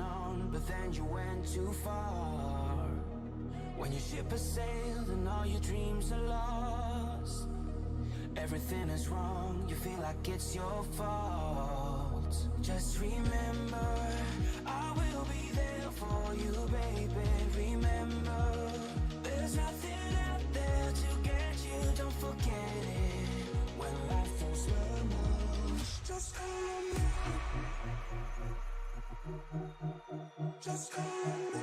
on, but then you went too far. When your ship has sailed and all your dreams are lost, everything is wrong, you feel like it's your fault. Just remember, I will be there for you, baby. Remember, there's nothing out there to get you, don't forget it. When life throws lemons, just call on me. Just call on me.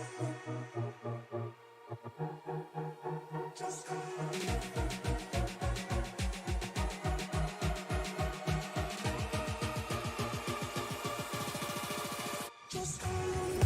Just call on me. Just call on me.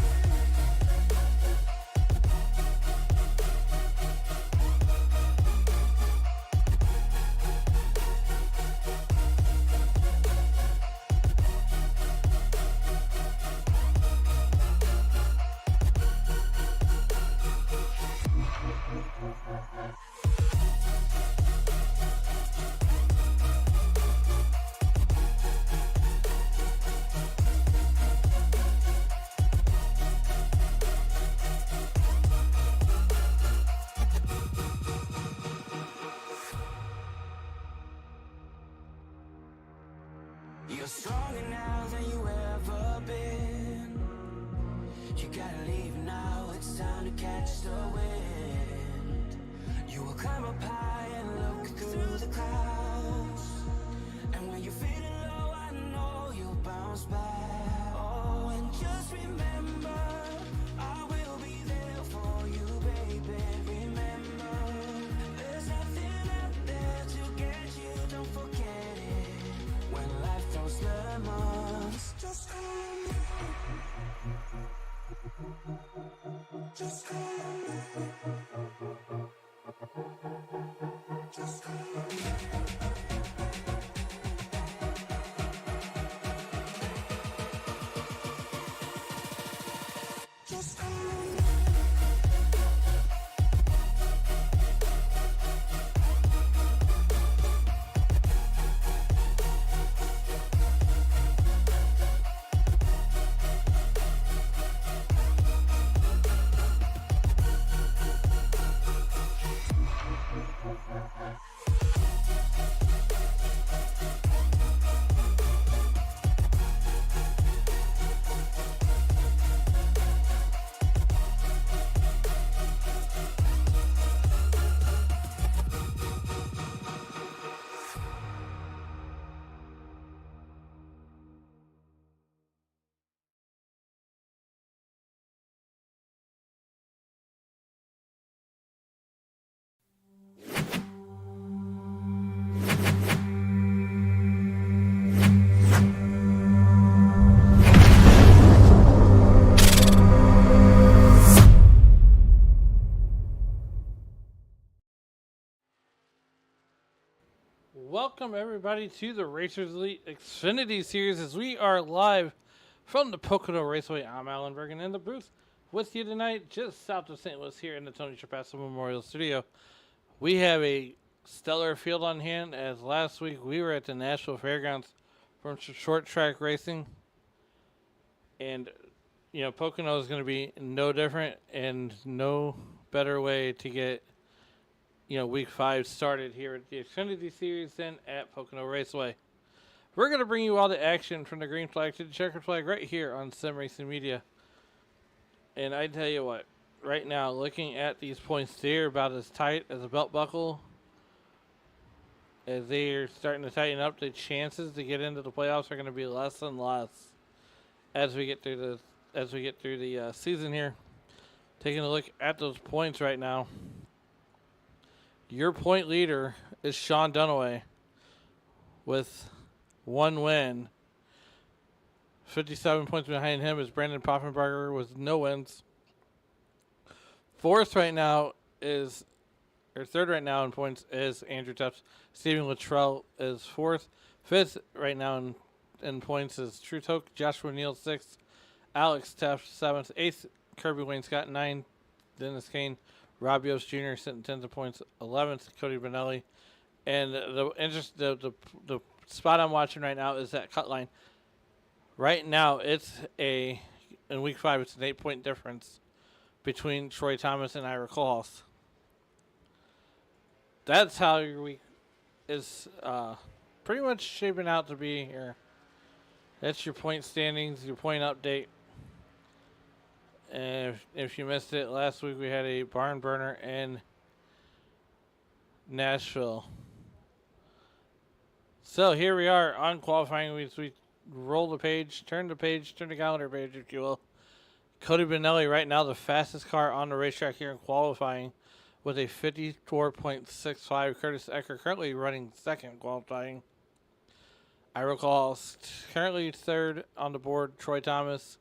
You're stronger now than you ever been. You gotta leave now, it's time to catch the wind. You will climb up high and look through the clouds. And when you're feeling low, I know you'll bounce back. Oh, and just remember, I will be there for you, baby. Remember, there's nothing out there to get you, don't forget it. When life throws lemons, just call on me. Just call on me. Just call on me. Just call on me. Welcome everybody to the Racers Elite Xfinity Series as we are live from the Pocono Raceway. I'm Alan Bergen in the booth with you tonight just south of St. Louis here in the Tony Trapasso Memorial Studio. We have a stellar field on hand as last week we were at the Nashville Fairgrounds from short track racing, and you know Pocono is going to be no different and no better way to get week 5 started here at the Xfinity Series than at Pocono Raceway. We're going to bring you all the action from the green flag to the checkered flag right here on Sim Racing Media. And I tell you what, right now, looking at these points, they're about as tight as a belt buckle. As they're starting to tighten up, the chances to get into the playoffs are going to be less and less as we get through the season here. Taking a look at those points right now. Your point leader is Sean Dunaway with 1 win. 57 points behind him is Brandon Poffenbarger with no wins. Third right now in points is Andrew Tufts. Stephen Luttrell is 4th. 5th right now in points is True Toke. Joshua Neal 6th. Alex Tefft 7th. 8th, Kirby Wayne Scott 9th. Dennis Kane. Rob Yost Jr. sitting 10th in points, 11th, Cody Benelli. And the spot I'm watching right now is that cut line. Right now, it's a in week 5, it's an 8-point difference between Troy Thomas and Ira Kohlhaas. That's how your week is pretty much shaping out to be here. That's your point standings, your point update. And if you missed it, last week we had a barn burner in Nashville. So here we are on qualifying weeks. We roll the page, turn the calendar page, if you will. Cody Benelli right now the fastest car on the racetrack here in qualifying with a 54.65. Curtis Ecker currently running second qualifying. Ira Kohlhaas currently third on the board. Troy Thomas,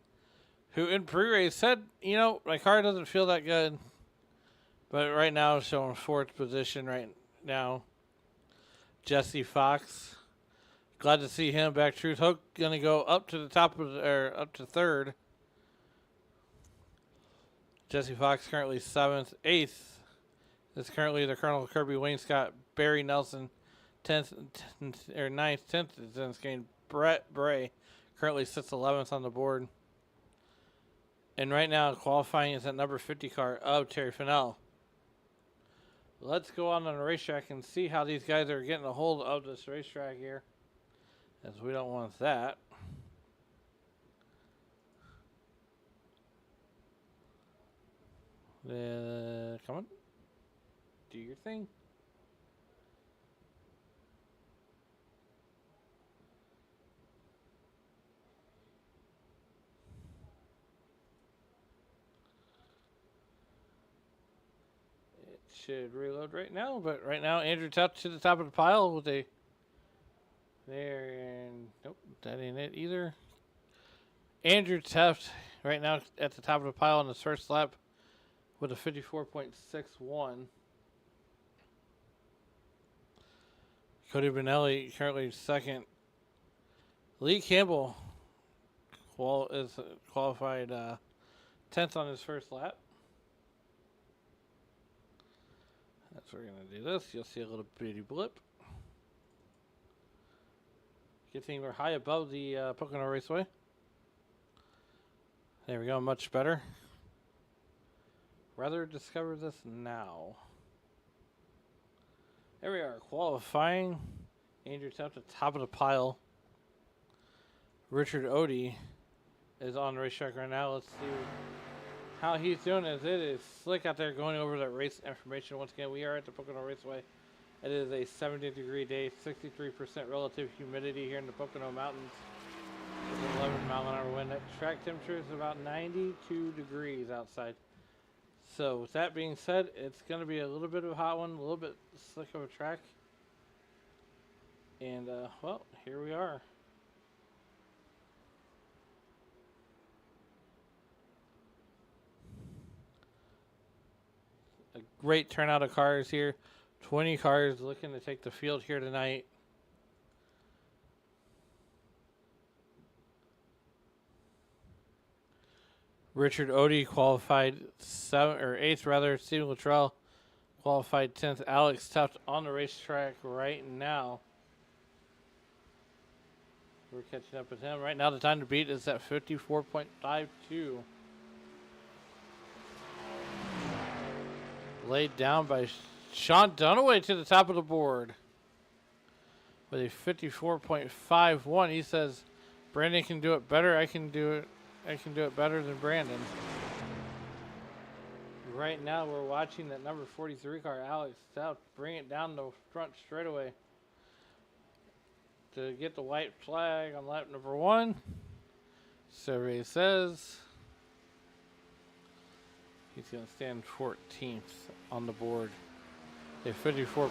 who in pre-race said, my car doesn't feel that good. But right now showing fourth position right now. Jesse Fox, glad to see him back. Truth Hook gonna go up to the top of up to third. Jesse Fox currently 7th. 8th is currently the Colonel Kirby Wayne Scott. Barry Nelson 10th or 9th. 10th is in this game. Brett Bray currently sits 11th on the board. And right now qualifying is at number 50 car of Terry Fennell. Let's go on the racetrack and see how these guys are getting a hold of this racetrack here, as we don't want that. Come on. Do your thing. It should reload right now, but right now Andrew Tuft to the top of the pile with a there, and nope, that ain't it either. Andrew Tuft right now at the top of the pile on his first lap with a 54.61. Cody Benelli currently second. Lee Campbell is qualified 10th on his first lap. That's where we're going to do this. You'll see a little bitty blip. Good thing we're high above the Pocono Raceway. There we go, much better. Rather discover this now. There we are, qualifying. Andrew Tuft at the top of the pile. Richard Odie is on the racetrack right now. Let's see how he's doing, as it is slick out there going over that race information. Once again, we are at the Pocono Raceway. It is a 70-degree day, 63% relative humidity here in the Pocono Mountains. With an 11-mile-an-hour wind. That track temperature is about 92 degrees outside. So with that being said, it's going to be a little bit of a hot one, a little bit slick of a track. And, well, here we are. A great turnout of cars here. 20 cars looking to take the field here tonight. Richard Odie qualified 8th rather. Stephen Luttrell qualified 10th. Alex Tuft on the racetrack right now. We're catching up with him. Right now the time to beat is at 54.52. Laid down by Sean Dunaway to the top of the board with a 54.51. He says, Brandon can do it better. I can do it better than Brandon. Right now we're watching that number 43 car, Alex Tuft, bring it down the front straightaway to get the white flag on lap number 1. Survey says he's going to stand 14th on the board. A 54.90.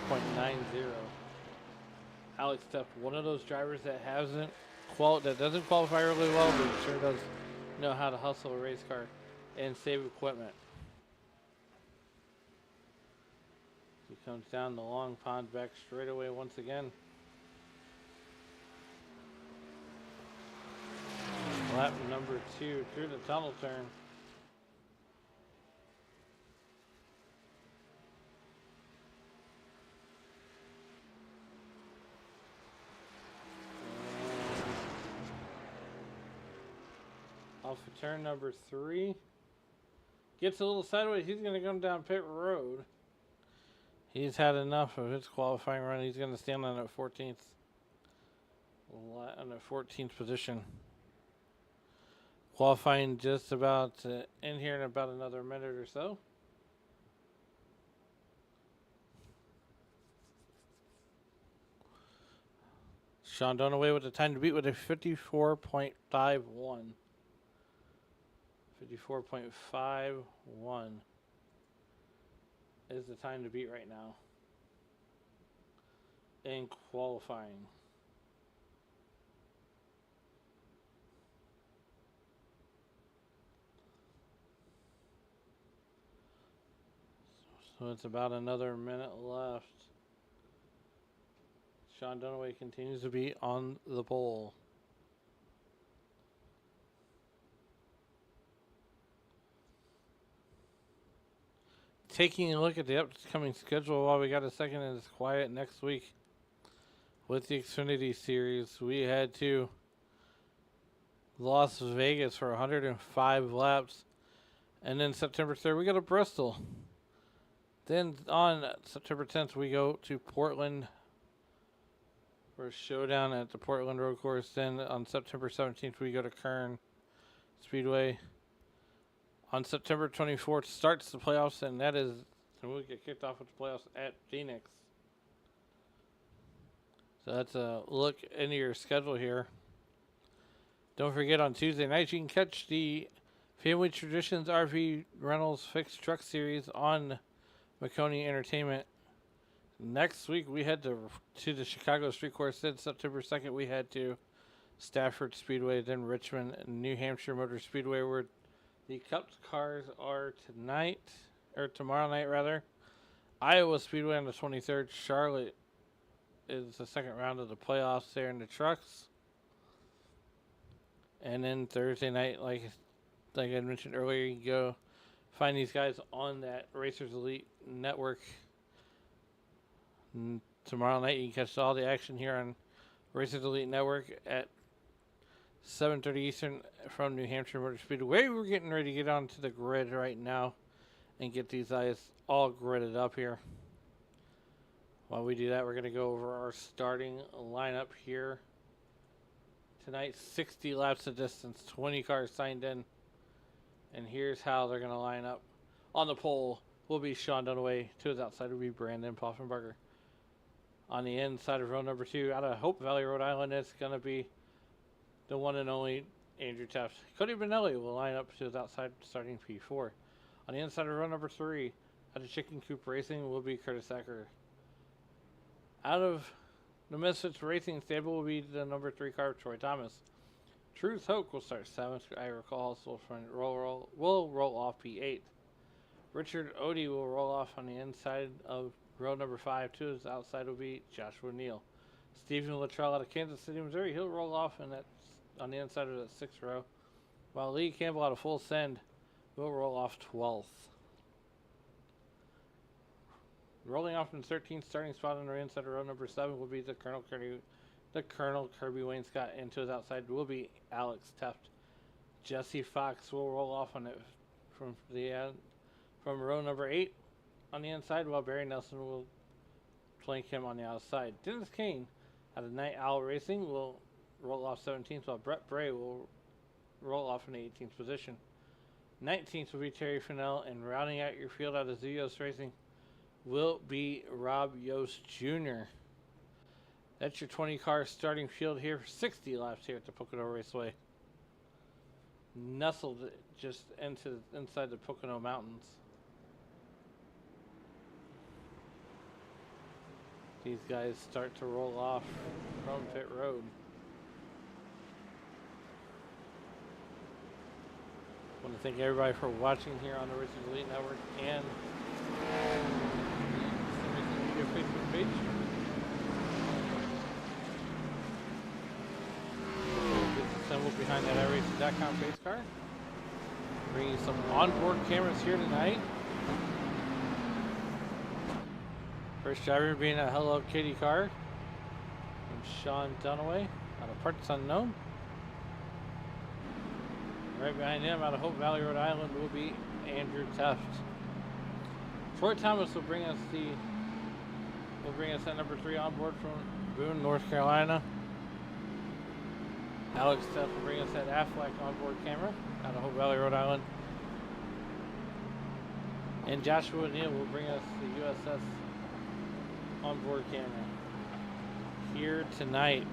Alex Tuft, one of those drivers that doesn't qualify really well, but sure does know how to hustle a race car and save equipment. He comes down the long pond back straightaway once again. Lap number 2 through the tunnel turn. Off of turn number 3. Gets a little sideways. He's going to come down pit road. He's had enough of his qualifying run. He's going to stand on that 14th. On the 14th position. Qualifying just about to end here in about another minute or so. Sean Dunaway with the time to beat with a 54.51. 54.51 is the time to beat right now in qualifying. So it's about another minute left. Sean Dunaway continues to be on the pole. Taking a look at the upcoming schedule while we got a second and it's quiet next week with the Xfinity Series. We head to Las Vegas for 105 laps. And then September 3rd, we go to Bristol. Then on September 10th, we go to Portland for a showdown at the Portland Road Course. Then on September 17th, we go to Kern Speedway. On September 24th, starts the playoffs, and we'll get kicked off with the playoffs at Phoenix. So that's a look into your schedule here. Don't forget, on Tuesday night, you can catch the Family Traditions RV Rentals Fixed Truck Series on Pocono Entertainment. Next week, we head to the Chicago Street Course. Then September 2nd, we head to Stafford Speedway, then Richmond and New Hampshire Motor Speedway, where the Cup cars are tomorrow night rather. Iowa Speedway on the 23rd. Charlotte is the second round of the playoffs there in the trucks. And then Thursday night, like I mentioned earlier, you can go find these guys on that Racers Elite Network. And tomorrow night, you can catch all the action here on Racers Elite Network at 7:30 Eastern from New Hampshire Motor Speedway. We're getting ready to get onto the grid right now and get these guys all gridded up here. While we do that, we're going to go over our starting lineup here. Tonight, 60 laps of distance, 20 cars signed in. And here's how they're going to line up. On the pole will be Sean Dunaway. To his outside will be Brandon Poffenbarger. On the inside of row number 2, out of Hope Valley, Rhode Island, it's going to be the one and only Andrew Teft. Cody Benelli will line up to his outside starting P4. On the inside of row number 3, out of Chicken Coop Racing will be Curtis Acker. Out of the Misfits Racing stable will be the number 3 car, Troy Thomas. Truth Hoke will start 7th. I recall will roll off P8. Richard Odie will roll off on the inside of row number 5. To his outside will be Joshua Neal. Stephen Luttrell out of Kansas City, Missouri, he'll roll off on the inside of that 6th row, while Lee Campbell out of Full Send will roll off 12th. Rolling off in the 13th starting spot on the inside of row number 7 will be the Colonel Kirby Wayne Scott, and to his outside will be Alex Teft. Jesse Fox will roll off on it from row number 8 on the inside, while Barry Nelson will flank him on the outside. Dennis Kane out of Night Owl Racing will roll off 17th, while Brett Bray will roll off in the 18th position. 19th will be Terry Fennell, and rounding out your field out of Zeos Racing will be Rob Yost Jr. That's your 20-car starting field here for 60 laps here at the Pocono Raceway. Nestled just inside the Pocono Mountains. These guys start to roll off from pit road. I want to thank everybody for watching here on the Racers Elite Network and the Racing Media Facebook page. It's assembled behind that iRacing.com base car. Bringing some onboard cameras here tonight. First driver being a Hello Kitty car from Sean Dunaway out of Parts Unknown. Right behind him, out of Hope Valley, Rhode Island, will be Andrew Teft. Troy Thomas will bring us at number 3 on board from Boone, North Carolina. Alex Teft will bring us at Aflac on board camera out of Hope Valley, Rhode Island. And Joshua Neal will bring us the USS on board camera here tonight.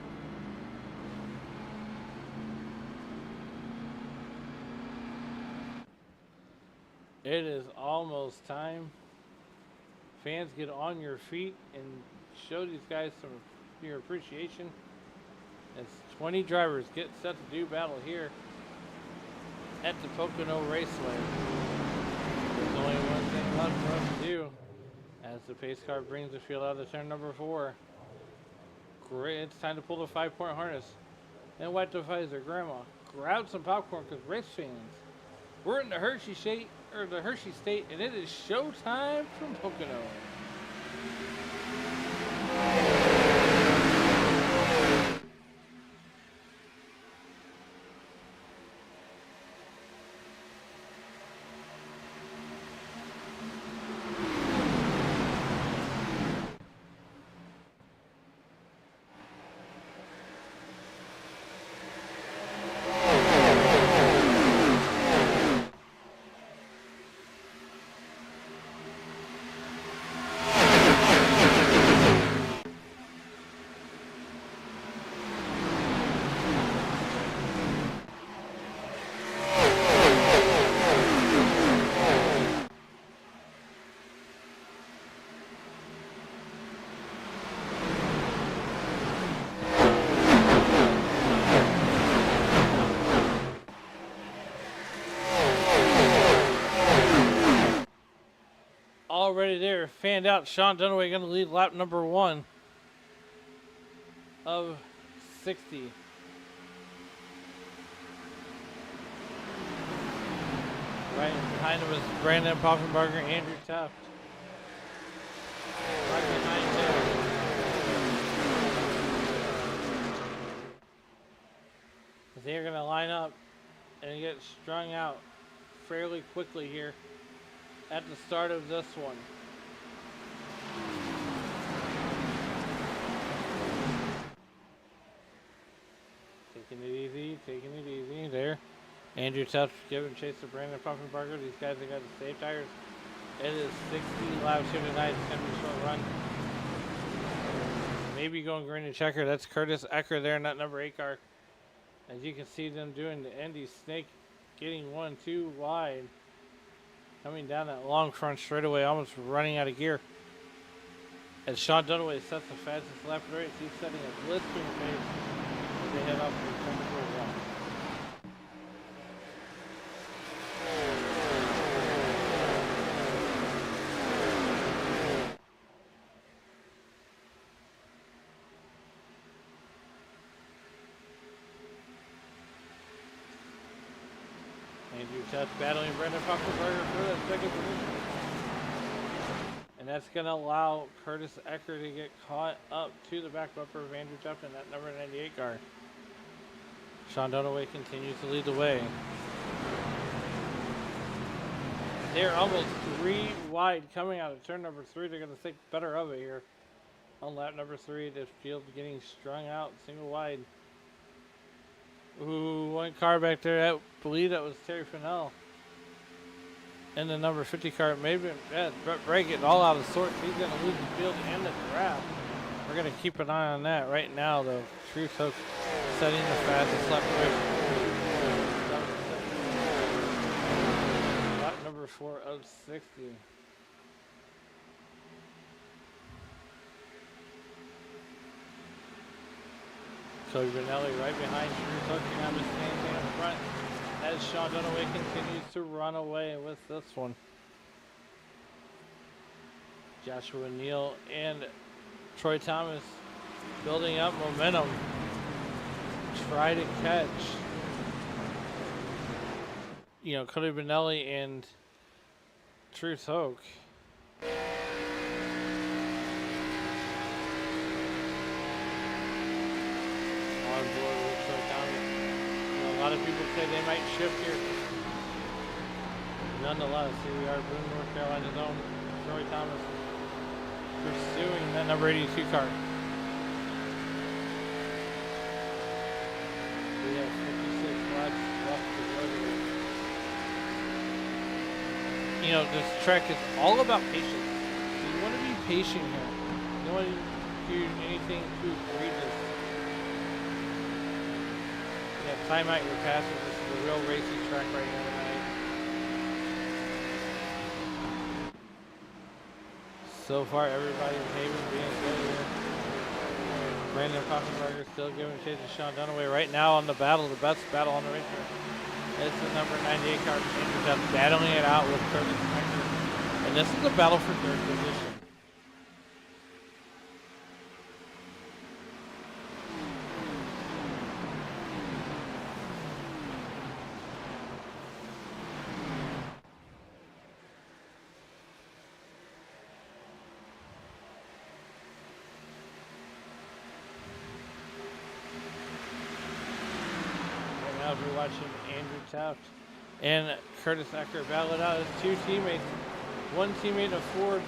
It is almost time. Fans, get on your feet and show these guys some of your appreciation as 20 drivers get set to do battle here at the Pocono Raceway. There's only one thing left for us to do as the pace car brings the field out of turn number 4. Great, it's time to pull the 5-point harness and wipe the visor. Grandma, grab some popcorn because race fans, we're in the Hershey State, and it is showtime from Pocono. Already there, fanned out. Sean Dunaway going to lead lap number 1 of 60. Right behind him is Brandon Poffenbarger, Andrew Teft. Right behind him. They're going to line up and get strung out fairly quickly here at the start of this one. Taking it easy there. Andrew Teft giving chase to Brandon Poffenbarger. These guys have got the safe tires. It is 60 laps here tonight. It's going to be a short run. Maybe going Green-White-Checkered. That's Curtis Ecker there in that number 8 car. As you can see them doing the Indy Snake, getting 1 2 wide. Coming down that long front straightaway, almost running out of gear. As Sean Dunaway sets the fastest lap of the race, he's setting a blistering pace as they head off to turn number 1. Andrew Teft battling Brendan Poffenbarger for that second position. And that's going to allow Curtis Ecker to get caught up to the back bumper of Andrew Teft in that number 98 car. Sean Dunaway continues to lead the way. They're almost 3 wide coming out of turn number 3. They're going to think better of it here. On lap number 3, the field getting strung out single wide. Ooh, one car back there. I believe that was Terry Fennell. And the number 50 car, maybe Brett Bray getting all out of sorts. He's going to lose the field and the draft. We're going to keep an eye on that right now, though. Truth Hook setting the fastest lap race. Lap number 4 of 60. Cody Benelli right behind Truth Hook. You have the same thing up front as Sean Dunaway continues to run away with this one. Joshua Neal and Troy Thomas building up momentum. Try to catch, Cody Benelli and Truth Hook. On board with Troy Thomas. A lot lot of people say they might shift here. Nonetheless, here we are, Boone, North Carolina's own Troy Thomas pursuing that number 82 car. We have 56 laps left to go here. You know, this track is all about patience. You want to be patient here. You don't want to do anything too egregious. Yeah, time out your passes. This is a real racy track right here tonight. So far, everybody behaving, being good here. Brandon Poffenberger still giving chase to Sean Dunaway. Right now on the battle, the best battle on the racetrack. It's the number 98 car, Andrew Tuff, battling it out with Curtis Ecker. And this is a battle for third position. We're watching Andrew Taft and Curtis Ecker battle it out as two teammates. One teammate a Ford,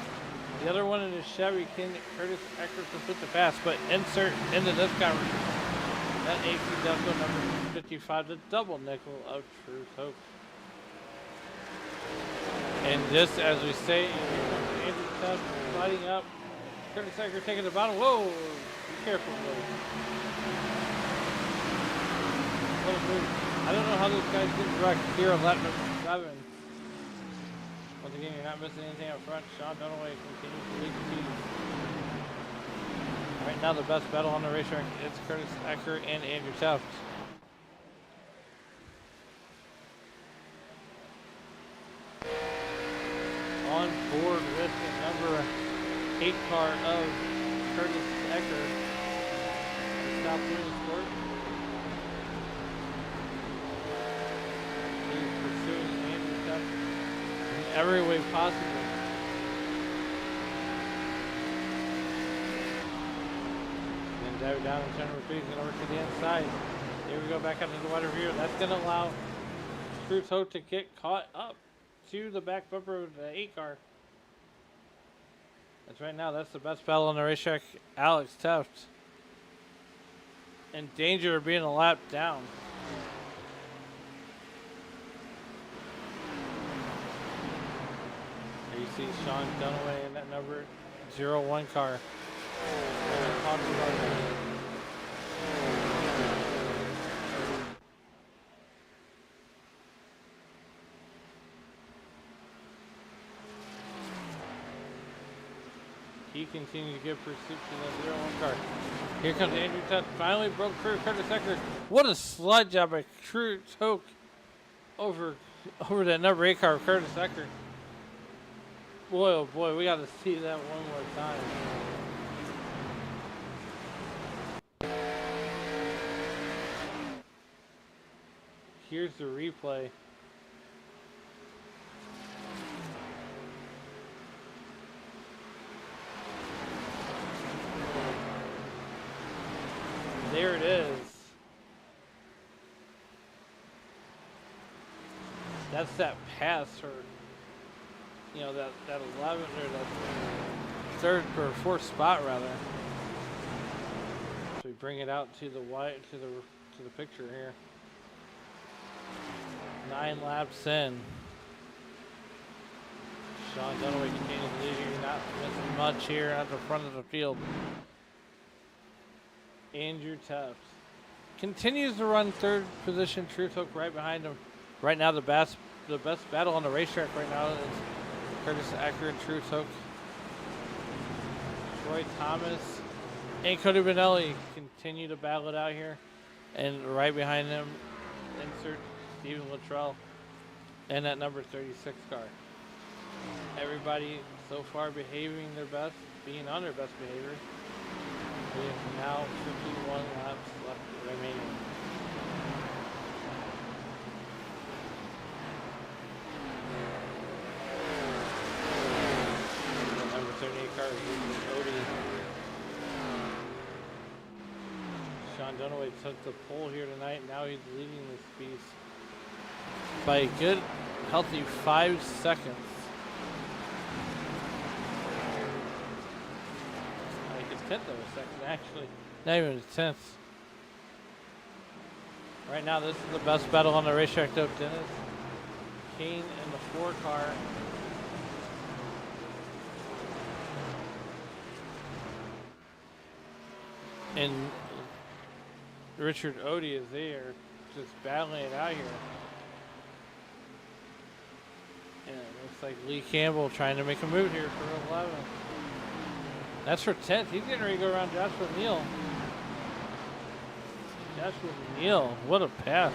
the other one in a Chevy. Can Curtis Ecker complete the pass? But insert into this conversation that AC Delco number 55, the double nickel of Truth Hope. And just as we say, Andrew Taft sliding up. Curtis Ecker taking the bottom. Whoa! Be careful, Willie. I don't know how those guys didn't wreck here on lap number 7. Once again, you're not missing anything up front. Sean Dunaway continues to lead the team. Right now, the best battle on the racetrack is Curtis Ecker and Andrew Taft. On board with the number 8 car of Curtis Ecker. South Williams Sport. Every way possible. Then dive down and turn number 3 is over to the inside. Here we go back out to the wider view. That's going to allow Truth Hope to get caught up to the back bumper of the 8 car. That's right now. That's the best battle on the racetrack. Alex Taft. In danger of being a lap down. You see Sean Dunaway in that number 01 car. He continues to give pursuit to the 01 car. Here comes Andrew Tutt. Finally broke through Curtis Ecker. What a slide job by Truth Hope over that number 8 car of Curtis Ecker. Boy, oh boy, we got to see that one more time. Here's the replay. There it is. That's that pass for, you know, that 11 or that third or fourth spot rather. So we bring it out to the white to the picture here. 9 laps in. Sean Dunaway continues to lead here, not missing much here at the front of the field. Andrew Taft continues to run third position. Truth Hook right behind him. Right now, the best battle on the racetrack right now is Curtis Ecker and Truth Hook. Troy Thomas and Cody Benelli continue to battle it out here. And right behind them, insert Steven Luttrell and that number 36 car. Everybody so far behaving their best, being on their best behavior. We have now 51 laps left remaining. The number 38 car is Cody. Sean Sean Dunaway took the pole here tonight. Now he's leading this piece by a good, healthy 5 seconds. Like a tenth of a second, actually. Not even a tenth. Right now, this is the best battle on the racetrack, though. Dennis Kane in the 4 car. And Richard Odie is there, just battling it out here. And it looks like Lee Campbell trying to make a move here for 11th. That's for 10th. He's getting ready to go around Joshua Neal. Joshua Neal, what a pass.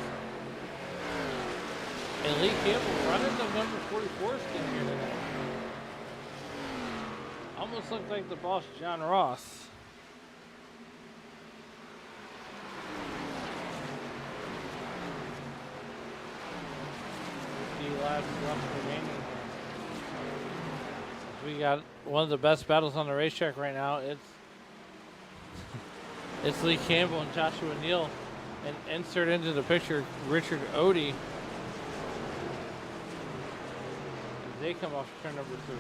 And Lee Campbell running the number 44 skin here tonight. Almost looked like the boss, John Ross. Laps left remaining. We got one of the best battles on the racetrack right now. It's Lee Campbell and Joshua Neal, and insert into the picture Richard Odie. They come off turn number 3.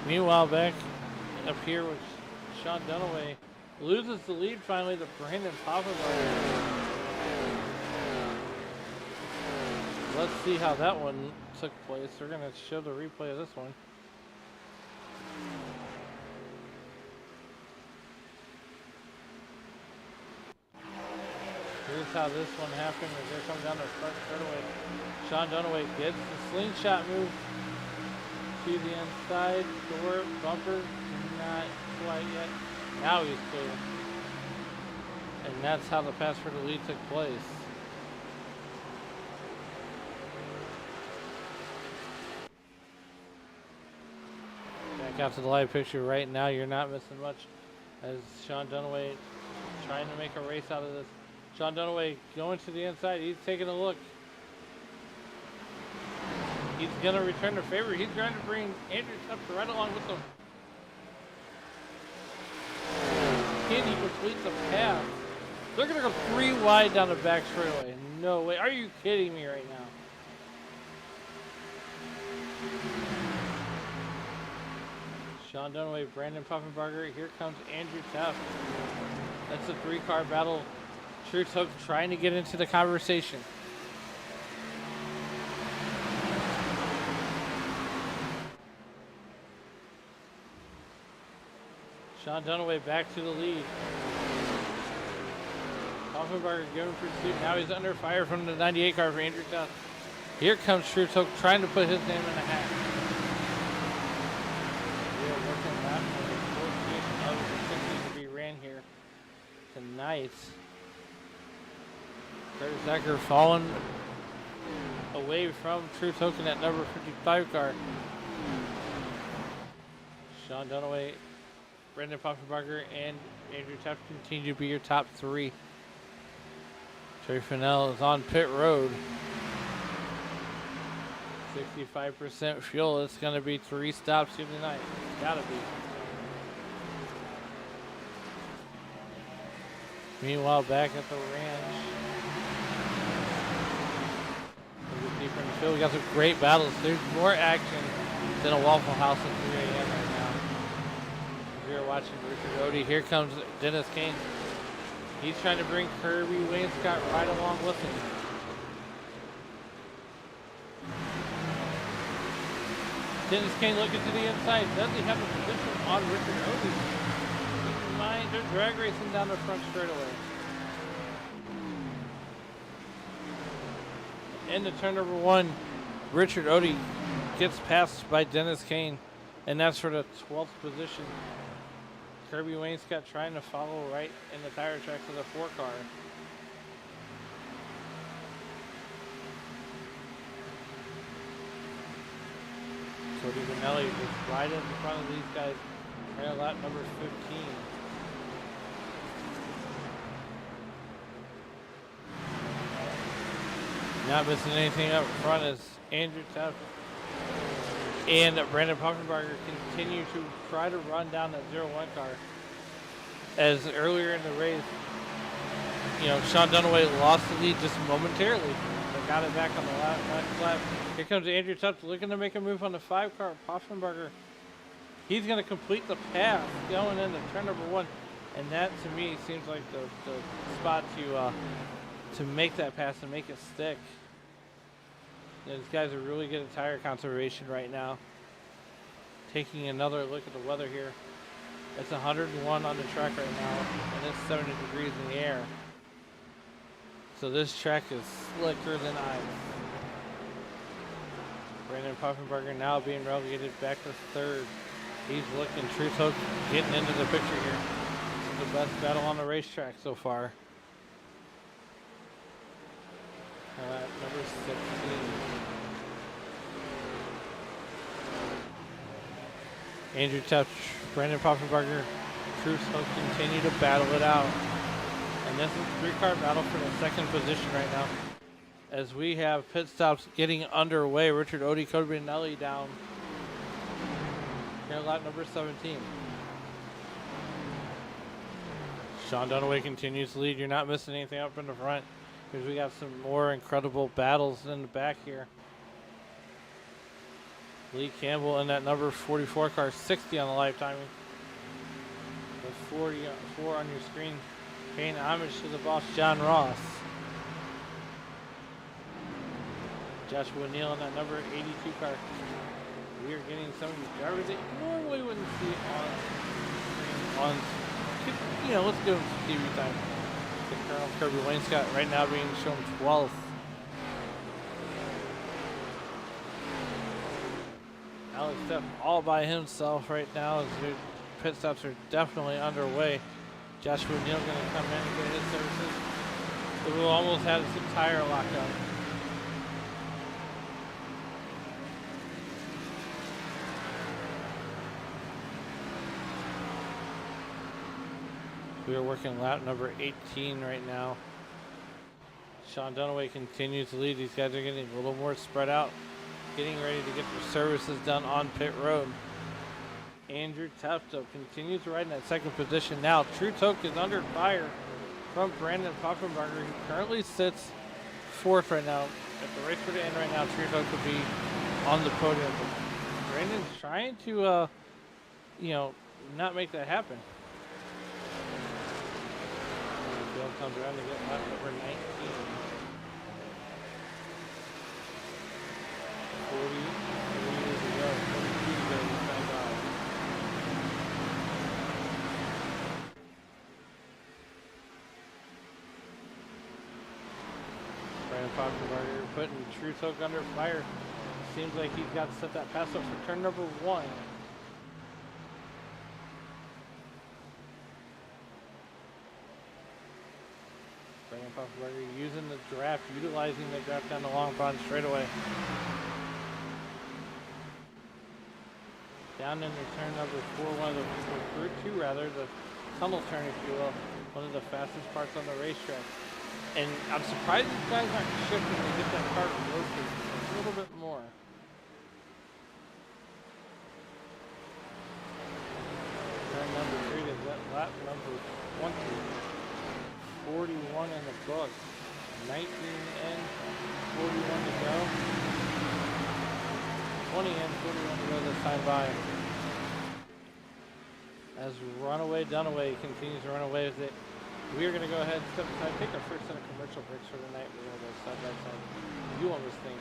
Meanwhile, back up here with Sean Dunaway, loses the lead finally to Brandon Pocono. Let's see how that one took place. We're going to show the replay of this one. Here's how this one happened as they're coming down the front straightaway. Sean Dunaway gets the slingshot move to the inside door bumper, not quite yet. Now he's clear. And that's how the pass for the lead took place. Back out to the live picture right now. You're not missing much as Sean Dunaway trying to make a race out of this. Sean Dunaway going to the inside. He's taking a look. He's going to return the favor. He's trying to bring Andrew Tufts right along with him. Can he complete the pass? They're going to go 3 wide down the back straightaway. No way. Are you kidding me right now? Sean Dunaway, Brandon Puffenbarger. Here comes Andrew Tufts. That's a 3-car battle. Truth Hook trying to get into the conversation. Sean Dunaway back to the lead. Puffenbarger giving pursuit. Now he's under fire from the 98 car for Andrew Tufts. Here comes Truth Hook trying to put his name in the hat. We're working lap number 14 of the 60 to be ran here tonight. Curtis Ecker falling away from Truth Hook in that number 55 car. Sean Dunaway, Brendan Puffenbarger, and Andrew Tufts continue to be your top 3. Terry Fennell is on pit road. 65% fuel. It's going to be 3 stops here tonight. It's got to be. Meanwhile, back at the ranch. Deeper in the field. We got some great battles. There's more action than a Waffle House at 3 a.m. right now. You're watching Richard Odie. Here comes Dennis Kane. He's trying to bring Kirby Wainscott right along with him. Dennis Kane looking to the inside. Does he have a position on Richard Odie? Keep in mind, they're drag racing down the front straightaway. Into turn number 1, Richard Odie gets passed by Dennis Kane, and that's for the 12th position. Kirby Wainscott trying to follow right in the tire tracks of the 4 car. Cody Vanelli just right in front of these guys. Right at lap number 15. Not missing anything up front as Andrew Tuff and Brandon Poffenbarger continue to try to run down that 0-1 car. As earlier in the race, Sean Dunaway lost the lead just momentarily, but got it back on the last lap. Here comes Andrew Tuff looking to make a move on the 5 car. Poffenbarger, he's going to complete the pass going into turn number 1, and that to me seems like the spot to make that pass and make it stick. These guys are really good at tire conservation right now. Taking another look at the weather here. It's 101 on the track right now, and it's 70 degrees in the air. So this track is slicker than ice. Brandon Poffenbarger now being relegated back to 3rd. He's looking, Truth Hook getting into the picture here. This is the best battle on the racetrack so far. Number 16. Andrew Tuff, Brandon Poffenbarger, Truth Hook continue to battle it out. And this is a 3-car battle for the 2nd position right now. As we have pit stops getting underway. Richard Odie, Cody Benelli down here, lap number 17. Sean Dunaway continues to lead. You're not missing anything up in the front, because we got some more incredible battles in the back here. Lee Campbell in that number 44 car, 60 on the live timing. The 44 on your screen, paying homage to the boss, John Ross. Joshua Neal in that number 82 car. We are getting some of the drivers that you normally wouldn't see on let's give them some TV time. Colonel Kirby Wainscott right now being shown 12th. Alex Stepp all by himself right now as the pit stops are definitely underway. Joshua Neal going to come in and get his services. It will almost have his entire lockout. We are working lap number 18 right now. Sean Dunaway continues to lead. These guys are getting a little more spread out, getting ready to get their services done on pit road. Andrew Tufto continues to ride in that 2nd position now. True Toke is under fire from Brandon Poffenbarger, who currently sits 4th right now. If the race were to end right now, True Toke would be on the podium. But Brandon's trying to, not make that happen. Bill comes around to get lap number 19. 40 years ago, 42 ago, he signed off. Brandon Poffenbarger putting True Toke under fire. Seems like he's got to set that pass up for turn number 1. Brandon Poffenbarger using the draft, utilizing the draft down the long pond straightaway. Down into turn number 4, Route 2 rather, the tunnel turn if you will, one of the fastest parts on the racetrack. And I'm surprised these guys aren't shifting to get that car rotated a little bit more. Turn number 3 is that lap number 20. 41 in the book. 19 in, 41 to go. 20 in, 41 to go this time by. As Dunaway continues to run away with it. We are going to go ahead and step aside, take our first set of commercial breaks for the night. We're going to go side by side. You on this thing.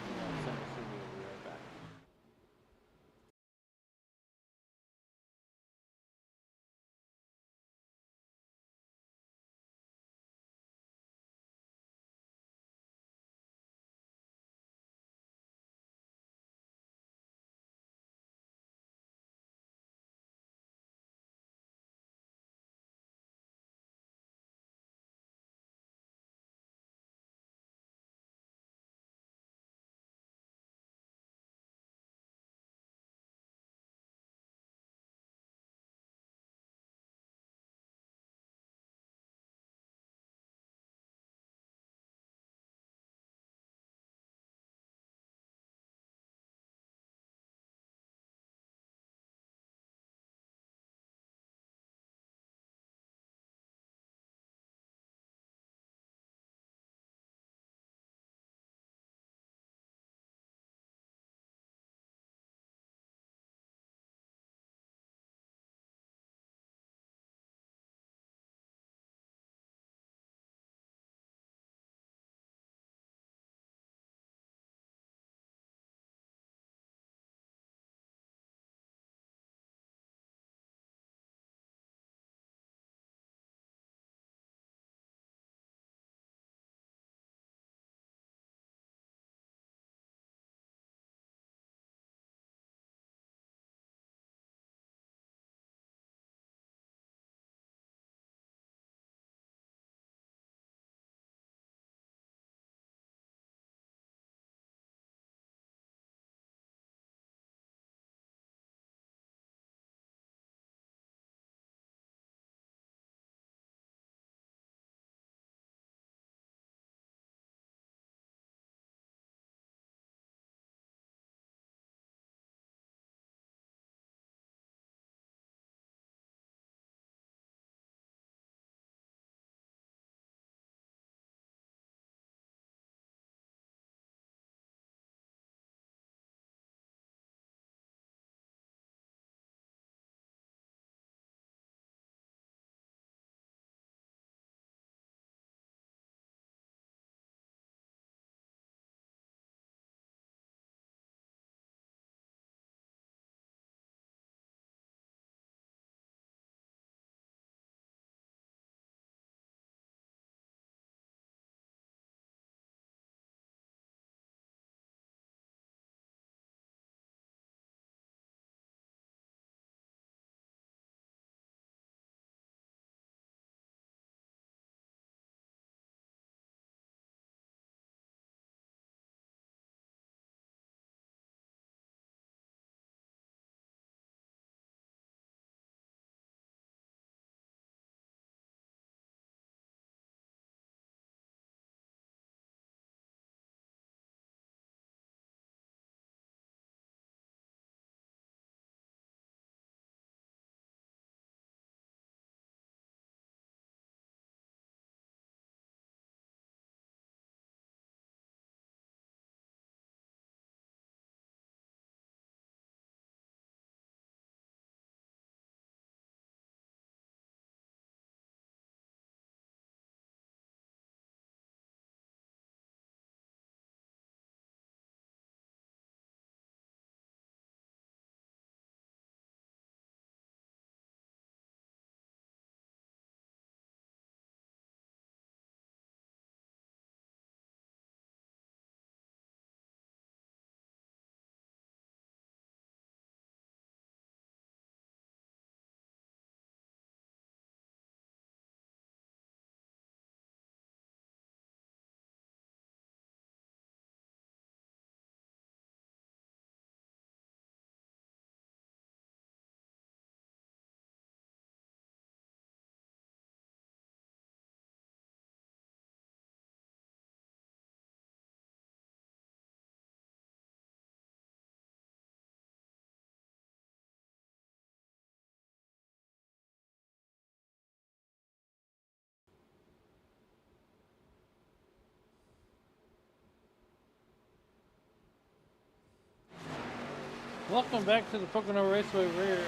Welcome back to the Pocono Raceway where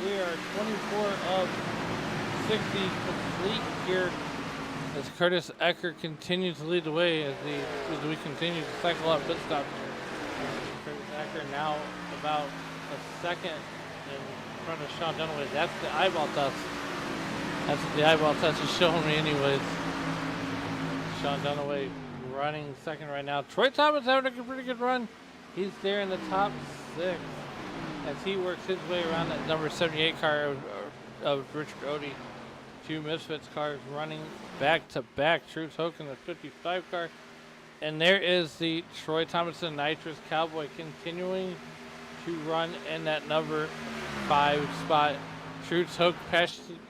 we are 24 of 60 complete here as Curtis Ecker continues to lead the way as we continue to cycle up pit stops here. Curtis Ecker now about a second in front of Sean Dunaway. That's the eyeball test. That's what the eyeball test is showing me anyways. Sean Dunaway running second right now. Troy Thomas having a pretty good run. He's there in the top 6 as he works his way around that number 78 car of Richard Odie. 2 Misfits cars running back to back. Truth Hoke in the 55 car. And there is the Troy Thomason Nitrous Cowboy continuing to run in that number 5 spot. Truth Hoke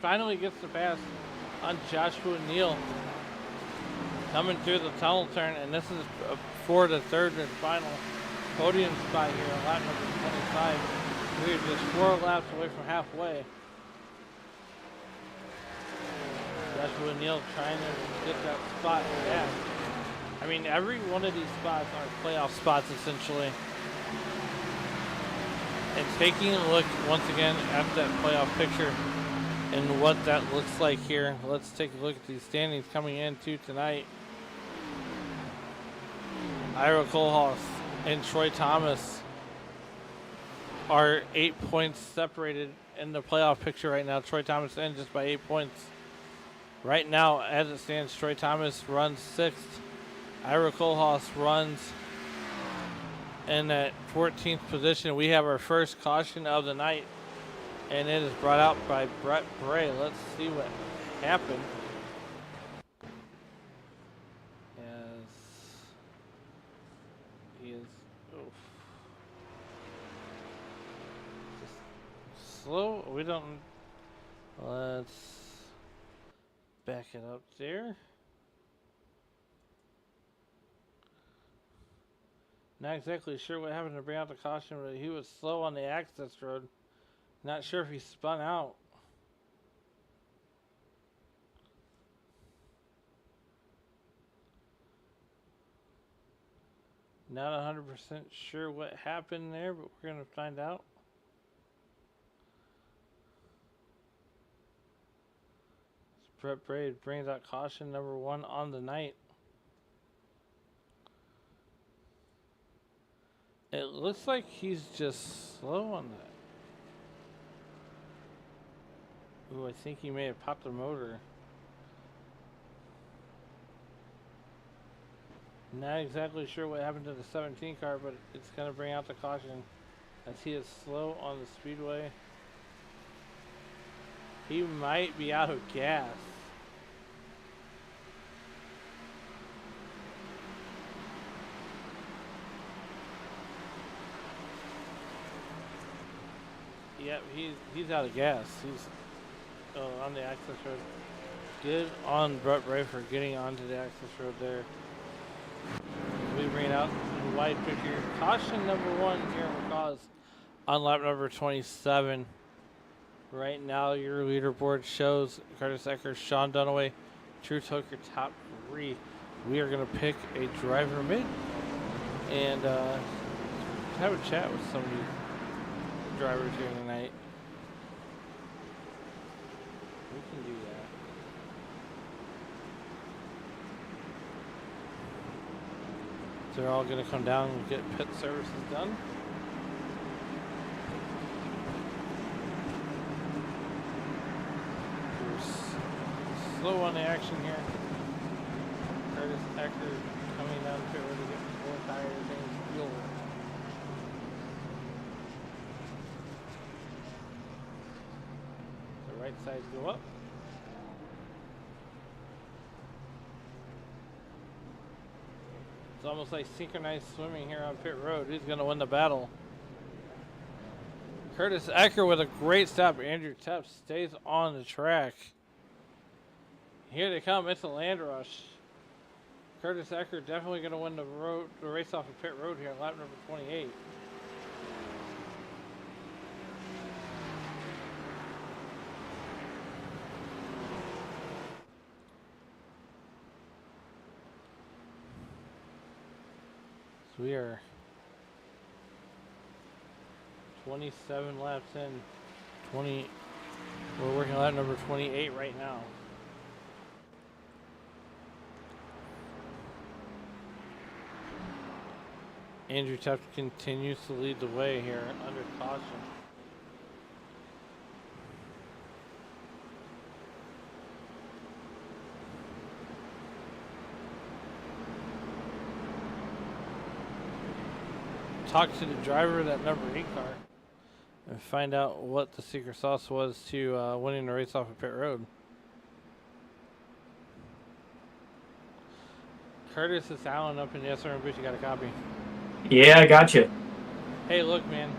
finally gets the pass on Joshua Neal. Coming through the tunnel turn, and this is for the third and final podium spot here on lap number 25. We are just 4 laps away from halfway. Joshua Neal trying to get that spot back. I mean, every one of these spots are playoff spots essentially. And taking a look once again at that playoff picture and what that looks like here, let's take a look at these standings coming into tonight. Ira Kohlhaas and Troy Thomas are 8 points separated in the playoff picture right now. Troy Thomas in just by 8 points. Right now, as it stands, Troy Thomas runs 6th. Ira Kohlhaas runs in that 14th position. We have our first caution of the night, and it is brought out by Brett Bray. Let's see what happened. Slow. We don't. Let's back it up there. Not exactly sure what happened to bring out the caution, but he was slow on the access road. Not sure if he spun out. Not 100% sure what happened there, but we're going to find out. Brett Braid brings out caution number 1 on the night. It looks like he's just slow on that. Ooh, I think he may have popped the motor. Not exactly sure what happened to the 17 car, but it's going to bring out the caution as he is slow on the speedway. He might be out of gas. Yep, he's out of gas. He's on the access road. Good on Brett Bray for getting onto the access road there. We bring it out in wide picture. Caution number 1 here in McCaws on lap number 27. Right now, your leaderboard shows Curtis Ecker, Sean Dunaway, Truth Hooker top 3. We are going to pick a driver mid and have a chat with some of you drivers here tonight. We can do that. So they're all going to come down and get pit services done. We're slow on the action here. Curtis Ecker coming down to it to get 4 tires and fuel. Right sides go up. It's almost like synchronized swimming here on pit road. Who's going to win the battle? Curtis Ecker with a great stop. Andrew Tepp stays on the track. Here they come. It's a land rush. Curtis Ecker definitely going to win the race off of pit road here on lap number 28. We are 27 laps in. 20. We're working lap number 28 right now. Andrew Tuft continues to lead the way here under caution. Talk to the driver of that number 8 car and find out what the secret sauce was to winning the race off of pit road. Curtis is Allen up in the SRM booth. You got a copy? Yeah, I got you. Hey, look, man.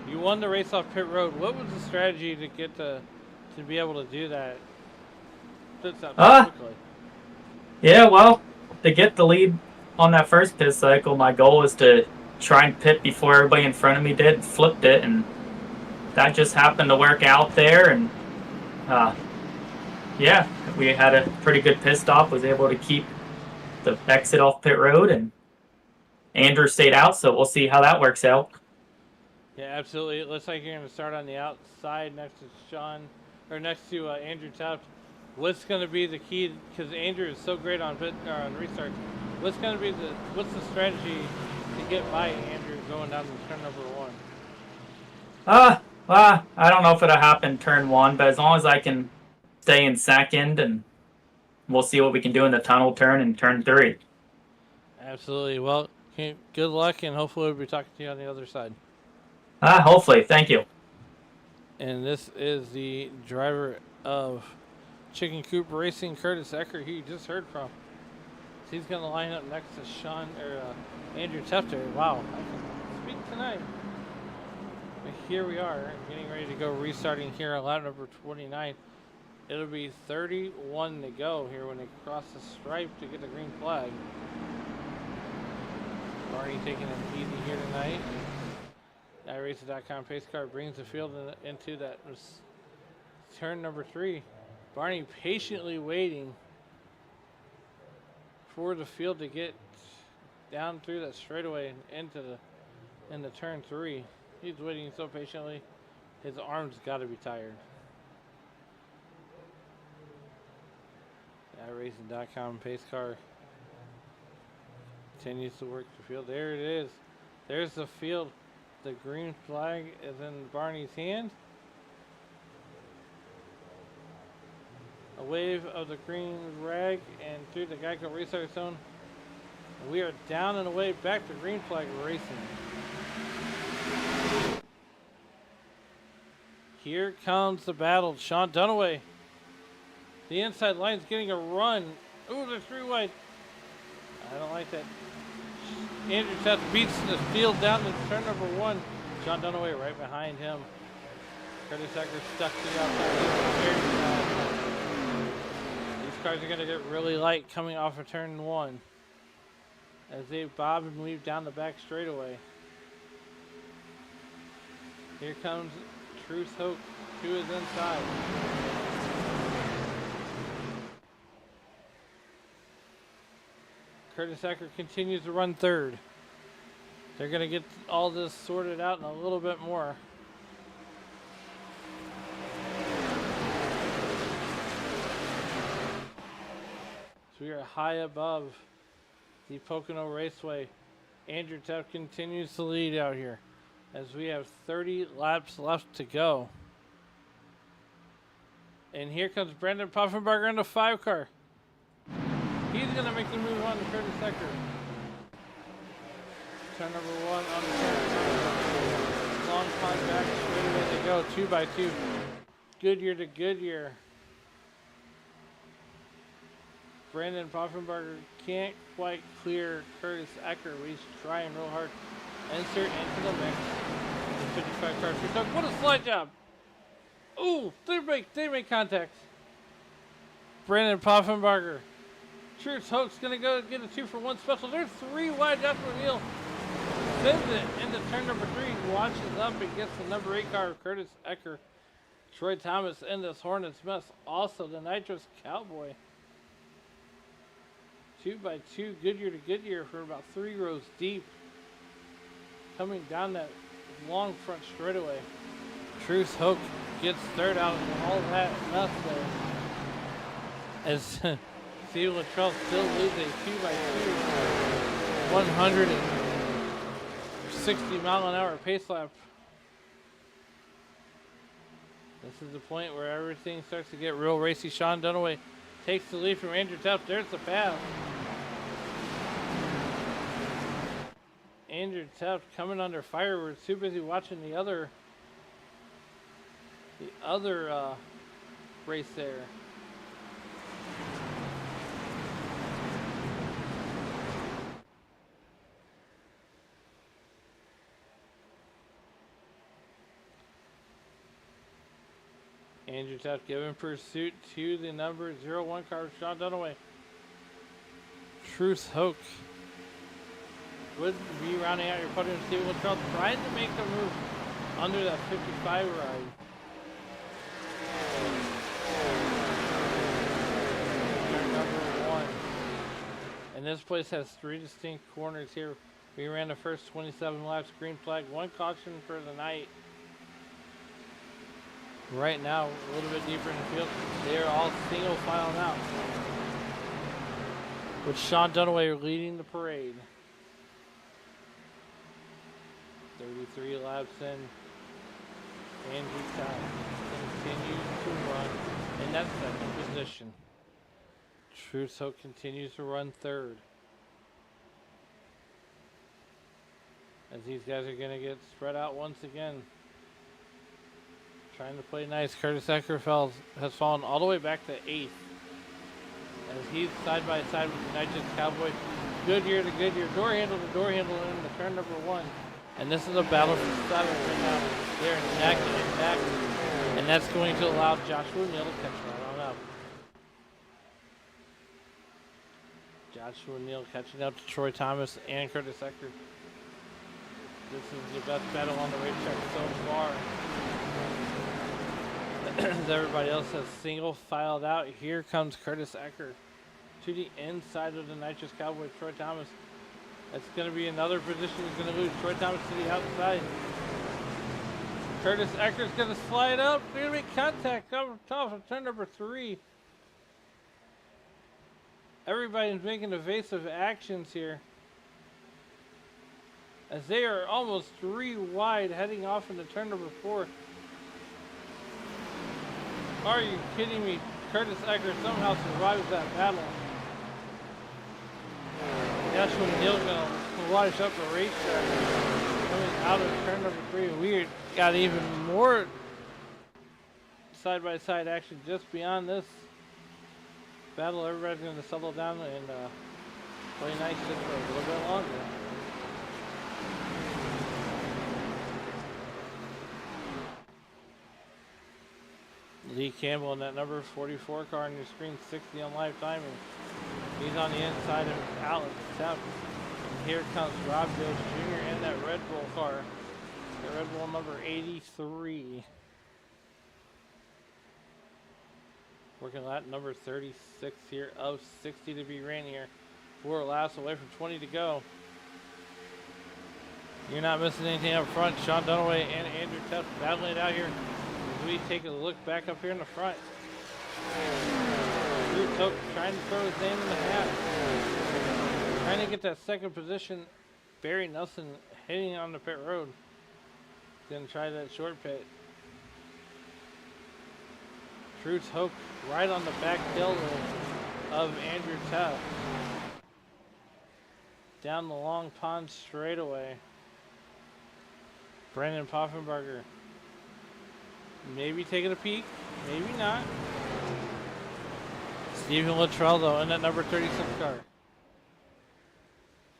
You won the race off pit road. What was the strategy to get to be able to do that? Quickly. Yeah, well, to get the lead on that first pit cycle, my goal was to try and pit before everybody in front of me did, flipped it, and that just happened to work out there. And yeah, we had a pretty good pit stop, was able to keep the exit off pit road, and Andrew stayed out, so we'll see how that works out. Yeah, absolutely. It looks like you're going to start on the outside next to next to Andrew Tuft. What's going to be the key? Because Andrew is so great on restarts. What's the strategy to get by Andrew going down to turn number 1? Well, I don't know if it'll happen turn 1, but as long as I can stay in second, and we'll see what we can do in the tunnel turn in turn 3. Absolutely. Well, good luck, and hopefully we'll be talking to you on the other side. Hopefully. Thank you. And this is the driver of Chicken Coop Racing, Curtis Ecker, who you just heard from. He's going to line up next to Andrew Tefter. Wow, I can speak tonight. But here we are, getting ready to go, restarting here on lap number 29. It'll be 31 to go here when they cross the stripe to get the green flag. Barney taking it easy here tonight. iRacing.com pace car brings the field into that turn number 3. Barney patiently waiting for the field to get down through that straightaway and into turn 3. He's waiting so patiently, his arms got to be tired. iRacing.com pace car continues to work the field. There it is. There's the field. The green flag is in Barney's hand. A wave of the green rag and through the Geico restart zone. We are down and away back to green flag racing. Here comes the battle. Sean Dunaway. The inside line's getting a run. Ooh, they're 3 wide. I don't like that. Andrew Tuft beats the field down to turn number 1. Sean Dunaway right behind him. Curtis Ecker stuck to the outside. These cars are going to get really light coming off of turn 1 as they bob and weave down the back straightaway. Here comes Truce Hoke to his inside. Curtis Ecker continues to run 3rd. They're going to get all this sorted out in a little bit more. So we are high above the Pocono Raceway. Andrew Tuft continues to lead out here as we have 30 laps left to go. And here comes Brandon Puffenbarger in the 5 car. He's going to make the move on to Curtis Ecker. Turn number 1 on the turn. Long contact, straight away they go, 2 by 2. Goodyear to Goodyear. Brandon Puffenbarger can't quite clear Curtis Ecker. He's trying real hard. Insert into the mix. The 55 car. What a slide job! Ooh, they make contact. Brandon Puffenbarger. Truce Hoke's going to go get a 2-for-1 special. They're 3 wide. That's O'Neill. Sends it into turn number 3. Watches up and gets the number 8 car of Curtis Ecker. Troy Thomas in this Hornets mess. Also the Nitrous Cowboy. 2 by 2. Goodyear to Goodyear for about 3 rows deep. Coming down that long front straightaway. Truth Hoke gets third out of all that mess there. As Steve Luttrell still leads a 2x2, 160-mile-an-hour pace lap. This is the point where everything starts to get real racy. Sean Dunaway takes the lead from Andrew Tuff. There's the pass. Andrew Tuff coming under fire. We're too busy watching the other race there. Andrew Tuff giving pursuit to the number 01 car, Sean Dunaway. Truth Hoke would be rounding out your podium. Steve Luttrell trying to make a move under that 55 ride. Number 1. And this place has 3 distinct corners here. We ran the first 27 laps, green flag, 1 caution for the night. Right now, a little bit deeper in the field, they're all single file now, with Sean Dunaway leading the parade. 33 laps in. Andrew Tuff continues to run in that second position. Truth Hoke continues to run third. As these guys are going to get spread out once again. Trying to play nice. Curtis Ecker has fallen all the way back to 8th. As he's side by side with the United Cowboy. Goodyear to Goodyear. Door handle to door handle in the turn number 1. And this is a battle for 7th right now. They're neck and neck. And that's going to allow Joshua Neal to catch right on up. Joshua Neal catching up to Troy Thomas and Curtis Ecker. This is the best battle on the racetrack so far. As everybody else has single filed out, here comes Curtis Ecker to the inside of the Nitrous Cowboy, Troy Thomas. That's going to be another position he's going to lose. Troy Thomas to the outside. Curtis Ecker's going to slide up. They're going to make contact over top of turn number 3. Everybody's making evasive actions here, as they are almost 3 wide heading off into turn number 4. Are you kidding me? Curtis Ecker somehow survives that battle. Joshua Neal's going to wash up the racetrack coming out of turn number 3. We got even more side-by-side action just beyond this battle. Everybody's going to settle down and play nice just for a little bit longer. Lee Campbell in that number 44 car on your screen, 60 on live timing. He's on the inside of Alex Tuff. And here comes Rob Jones Jr. in that Red Bull car. The Red Bull number 83. Working lap number 36 here of 60 to be ran here. 4 laps away from 20 to go. You're not missing anything up front. Sean Dunaway and Andrew Tuff battling it out here. We take a look back up here in the front. Truth Hoke trying to throw his name in the hat. Trying to get that second position. Barry Nelson hitting on the pit road. Gonna try that short pit. Truth Hoke right on the back tail of Andrew Tuff. Down the long pond straightaway. Brandon Poffenbarger. Maybe taking a peek, maybe not. Stephen Luttrell though in that number 36 car.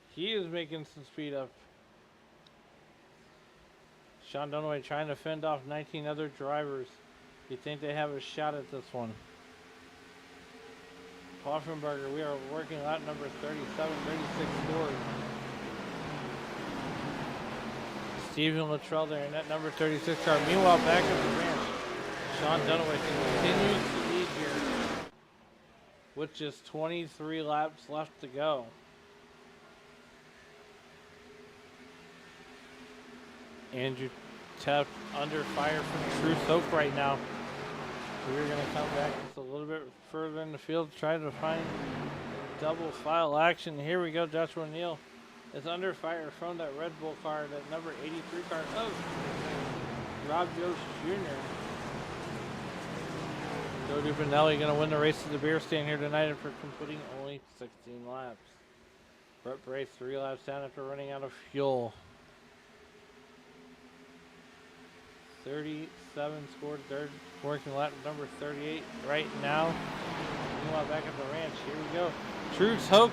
He is making some speed up. Sean Dunaway trying to fend off 19 other drivers. You think they have a shot at this one? Poffenbarger, we are working lap number 37, 36 scores. Stephen Luttrell there in that number 36 car. Meanwhile, back at the ranch, Sean Dunaway continues to lead here with just 23 laps left to go. Andrew Taft under fire from Truth Oak right now. We're going to come back just a little bit further in the field, try to find double file action. Here we go. Joshua Neal is under fire from that Red Bull car, that number 83 car of Rob Jost Jr. Jody Benelli going to win the race to the beer stand here tonight after completing only 16 laps. Brett Bray 3 laps down after running out of fuel. 37 scored third, working lap number 38 right now. Meanwhile, back at the ranch, here we go. Truce Hoke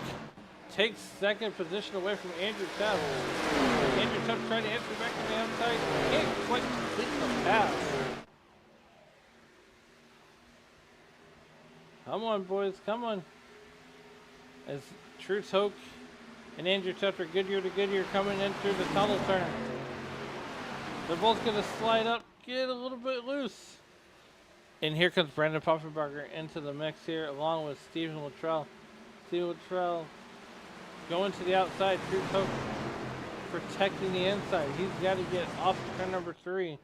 takes second position away from Andrew Tubb. Andrew Tubb trying to answer back on the outside. Can't quite complete the pass. Come on, boys, come on. As Truce Hoke and Andrew Tubb are Goodyear to Goodyear coming in through the tunnel turn. They're both going to slide up, get a little bit loose. And here comes Brandon Poffenbarger into the mix here, along with Stephen Luttrell. Stephen Luttrell going to the outside. Truce Hoke protecting the inside. He's got to get off turn number 3.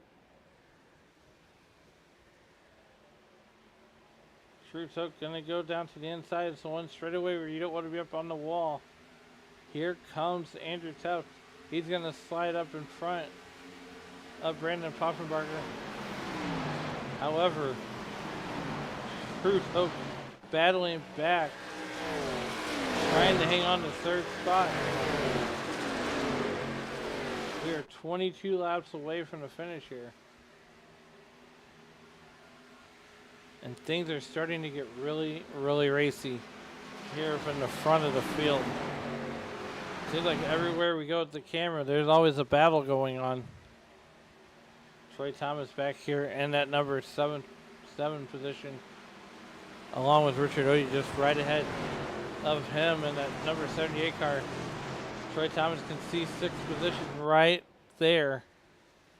Truce Hoke going to go down to the inside. It's the one straightaway where you don't want to be up on the wall. Here comes Andrew Tubb. He's going to slide up in front of Brandon Poffenbarger. However, Truce Hoke battling back, trying to hang on to third spot. We are 22 laps away from the finish here. And things are starting to get really, really racy here from the front of the field. Seems like everywhere we go with the camera, there's always a battle going on. Troy Thomas back here in that number 7 position, along with Richard Odie just right ahead of him in that number 78 car. Troy Thomas can see 6th position right there.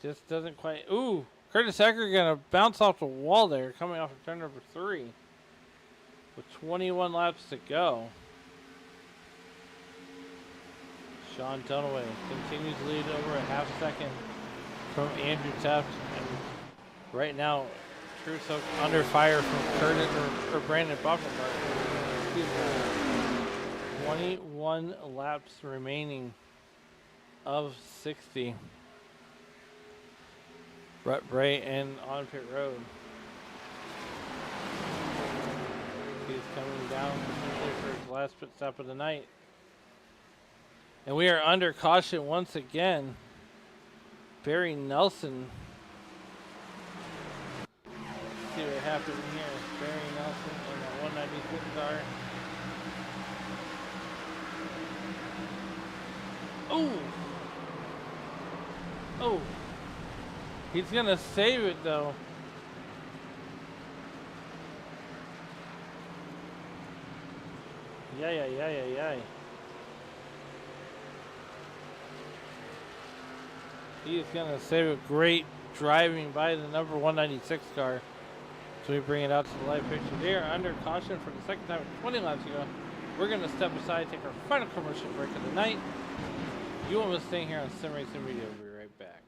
Just doesn't quite. Ooh, Curtis Ecker gonna bounce off the wall there, coming off of turn number 3 with 21 laps to go. Sean Dunaway continues to lead over a half second from Andrew Taft, and right now Truce Hoke under fire from Curtis or Brandon Poffenbarger. 21 laps remaining of 60. Brett Bray and on pit road. He's coming down for his last pit stop of the night. And we are under caution once again. Barry Nelson. Let's see what happened here. Barry Nelson in the 196 car. Oh! Oh! He's gonna save it though. Yay. He is going to save it. Great driving by the number 196 car. So we bring it out to the live picture. They are under caution for the second time in 20 laps ago. We're going to step aside, take our final commercial break of the night. You won't miss staying here on Sim Racing Media. We'll be right back.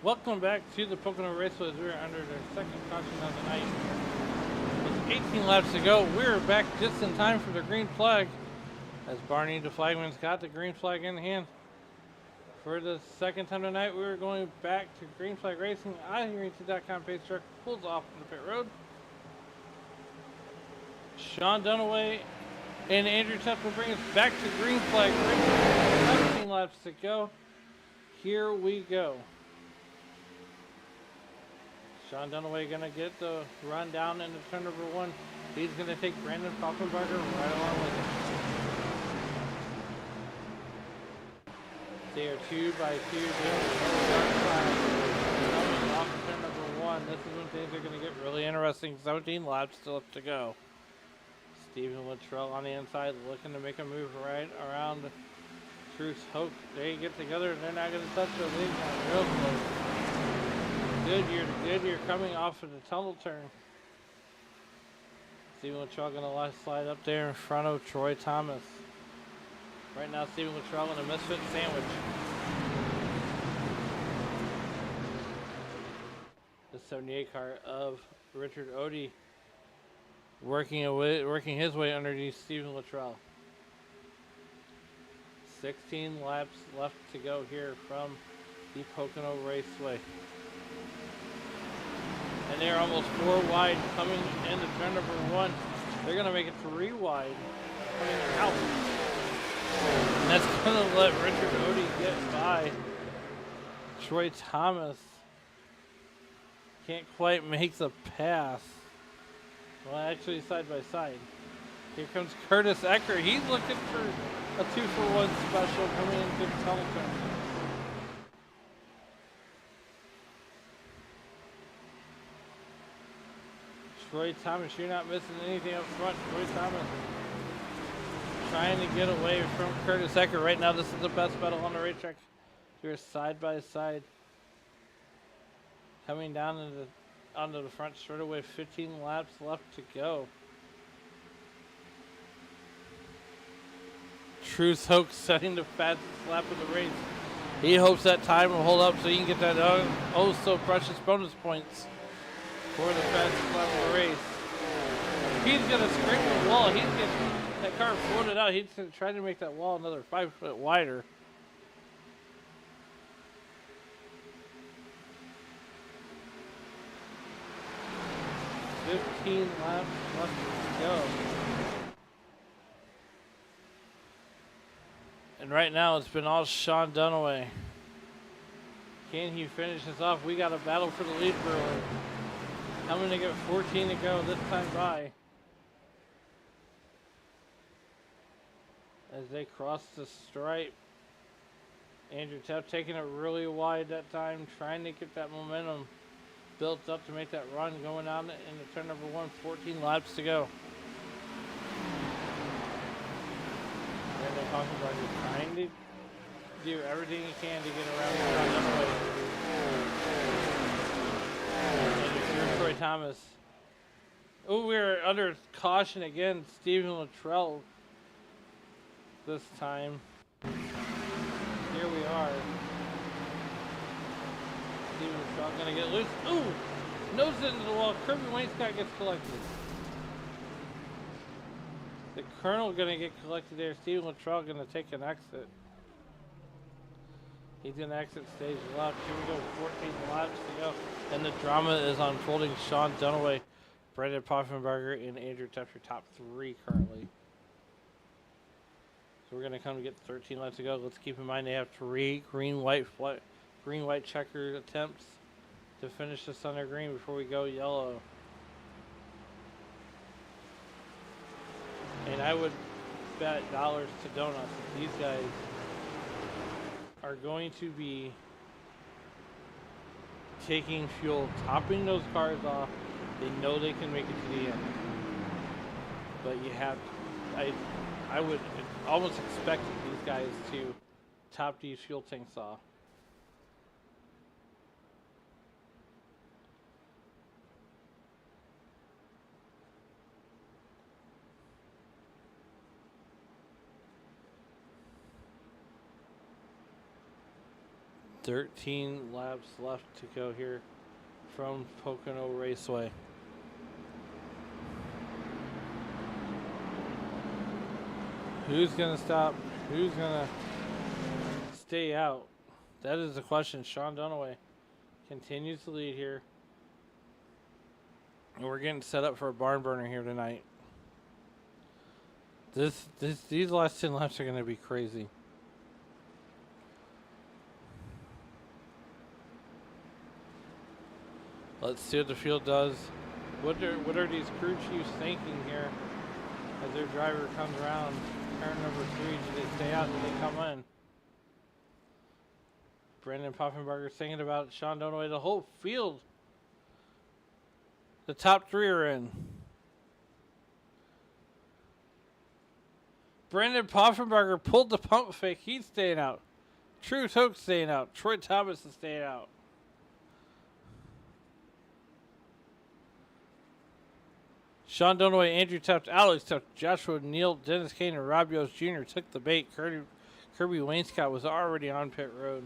Welcome back to the Pocono Raceway as we're under their second caution of the night. With 18 laps to go, we're back just in time for the green flag. As Barney, the flagman's got the green flag in hand. For the second time tonight, we're going back to green flag racing. iHearInc.com pace truck pulls off from the pit road. Sean Dunaway and Andrew Tuff will bring us back to green flag racing. 17 laps to go. Here we go. Sean Dunaway gonna get the run down into turn number 1. He's gonna take Brandon Poffenbarger right along with him. They are 2 by 2 doing the dark side. Coming off of turn number 1. This is when things are gonna get really interesting. 17 laps still up to go. Stephen Luttrell on the inside looking to make a move right around Truce Hoke. They get together. They're not gonna touch the lead now. Real close. Goodyear coming off of the tunnel turn. Stephen Luttrell gonna slide up there in front of Troy Thomas. Right now, Stephen Luttrell in a misfit sandwich. The 78 car of Richard Odie working his way underneath Stephen Luttrell. 16 laps left to go here from the Pocono Raceway. And they're almost 4 wide coming into turn number 1. They're going to make it 3 wide coming out. And that's going to let Richard Odie get by. Troy Thomas can't quite make the pass. Well, actually side by side. Here comes Curtis Ecker. He's looking for a 2-for-1 special coming into the tunnel turn. Troy Thomas, you're not missing anything up front. Troy Thomas trying to get away from Curtis Ecker. Right now, this is the best battle on the racetrack. You're side by side. Coming down onto the front straightaway, 15 laps left to go. Truce Hoke setting the fastest lap of the race. He hopes that time will hold up so he can get that oh so precious bonus points for the fastest lap of the race. He's gonna scrape the wall. He's getting that car floated out. He's gonna try to make that wall another 5 foot wider. $15 laps left to go. And right now it's been all Sean Dunaway. Can he finish this off? We got a battle for the lead, Brewer. Coming to get 14 to go this time by. As they cross the stripe. Andrew Teff taking it really wide that time, trying to get that momentum built up to make that run going on into turn number 1, 14 laps to go. And they're talking about trying to do everything he can to get around the way. And it's Troy Thomas. Oh, we're under caution again. Stephen Luttrell this time. Here we are. Stephen Luttrell gonna get loose. Ooh! Nose into the wall. Kirby Wainscott gets collected. The Colonel gonna get collected there. Stephen Luttrell gonna take an exit. He's gonna exit stage left. Here we go. 14 laps to go. And the drama is unfolding. Sean Dunaway, Brandon Poffenbarger, and Andrew Teff, your top 3 currently. So we're gonna come to get 13 laps to go. Let's keep in mind they have 3 green-white-checkered attempts to finish this under green before we go yellow. And I would bet dollars to donuts that these guys are going to be taking fuel, topping those cars off. They know they can make it to the end. But you have, I would almost expect these guys to top these fuel tanks off. 13 laps left to go here from Pocono Raceway. Who's going to stop? Who's going to stay out? That is the question. Sean Dunaway continues to lead here. And we're getting set up for a barn burner here tonight. These last 10 laps are going to be crazy. Let's see what the field does. What are these crew chiefs thinking here as their driver comes around turn number 3? Do they stay out? Do they come in? Brandon Poffenbarger thinking about Sean Dunaway. The whole field. The top 3 are in. Brandon Poffenbarger pulled the pump fake. He's staying out. Truth Hoke staying out. Troy Thomas is staying out. Sean Dunaway, Andrew Tuft, Alex Tuft, Joshua Neal, Dennis Kane, and Rob Yost Jr. took the bait. Kirby Wainscott was already on pit road.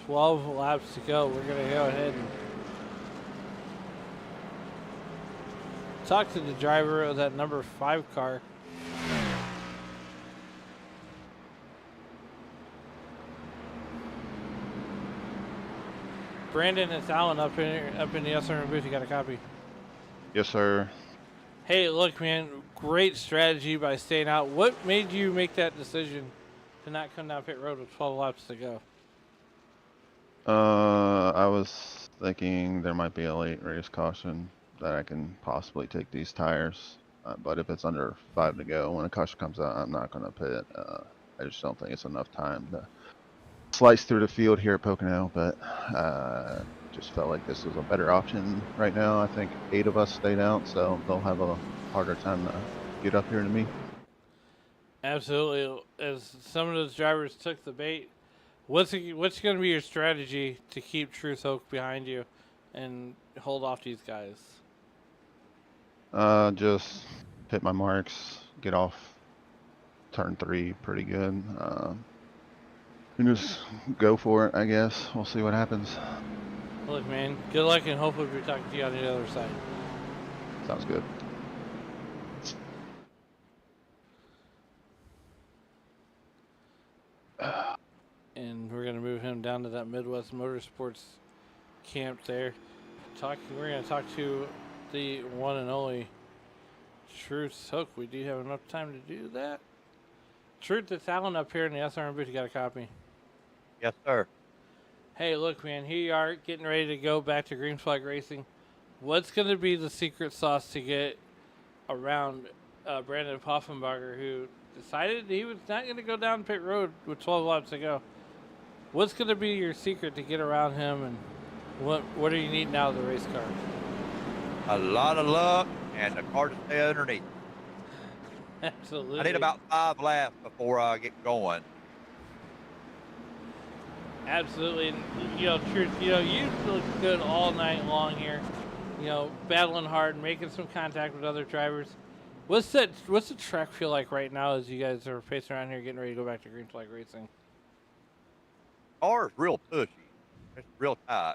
$12 laps to go. We're going to go ahead and talk to the driver of that number 5 car. Brandon, it's Alan up in the SRM booth. You got a copy? Yes, sir. Hey, look, man, great strategy by staying out. What made you make that decision to not come down pit road with 12 laps to go? I was thinking there might be a late race caution that I can possibly take these tires. But if it's under 5 to go, when a caution comes out, I'm not going to pit. I just don't think it's enough time to slice through the field here at Pocono. But just felt like this was a better option right now. I think 8 of us stayed out, so they'll have a harder time to get up here to me. Absolutely. As some of those drivers took the bait, what's going to be your strategy to keep Truth Hoke behind you and hold off these guys? Just hit my marks, get off turn 3 pretty good. And just go for it, I guess. We'll see what happens. Look, man, good luck, and hopefully we'll be talking to you on the other side. Sounds good. And we're going to move him down to that Midwest Motorsports camp there. We're going to talk to the one and only Truth Hoke. We do have enough time to do that. Truth, it's Alan up here in the SRM booth. You got a copy? Yes, sir. Hey, look, man, here you are getting ready to go back to Green Flag Racing. What's going to be the secret sauce to get around Brandon Poffenbarger, who decided he was not going to go down pit road with 12 laps to go? What's going to be your secret to get around him, and what are you needing out of the race car? A lot of luck and the car to stay underneath. Absolutely. I need about 5 laps before I get going. Absolutely. And, Truth, you look good all night long here. Battling hard, making some contact with other drivers. What's the track feel like right now as you guys are pacing around here getting ready to go back to Green Flag Racing? Car is real pushy. It's real tight.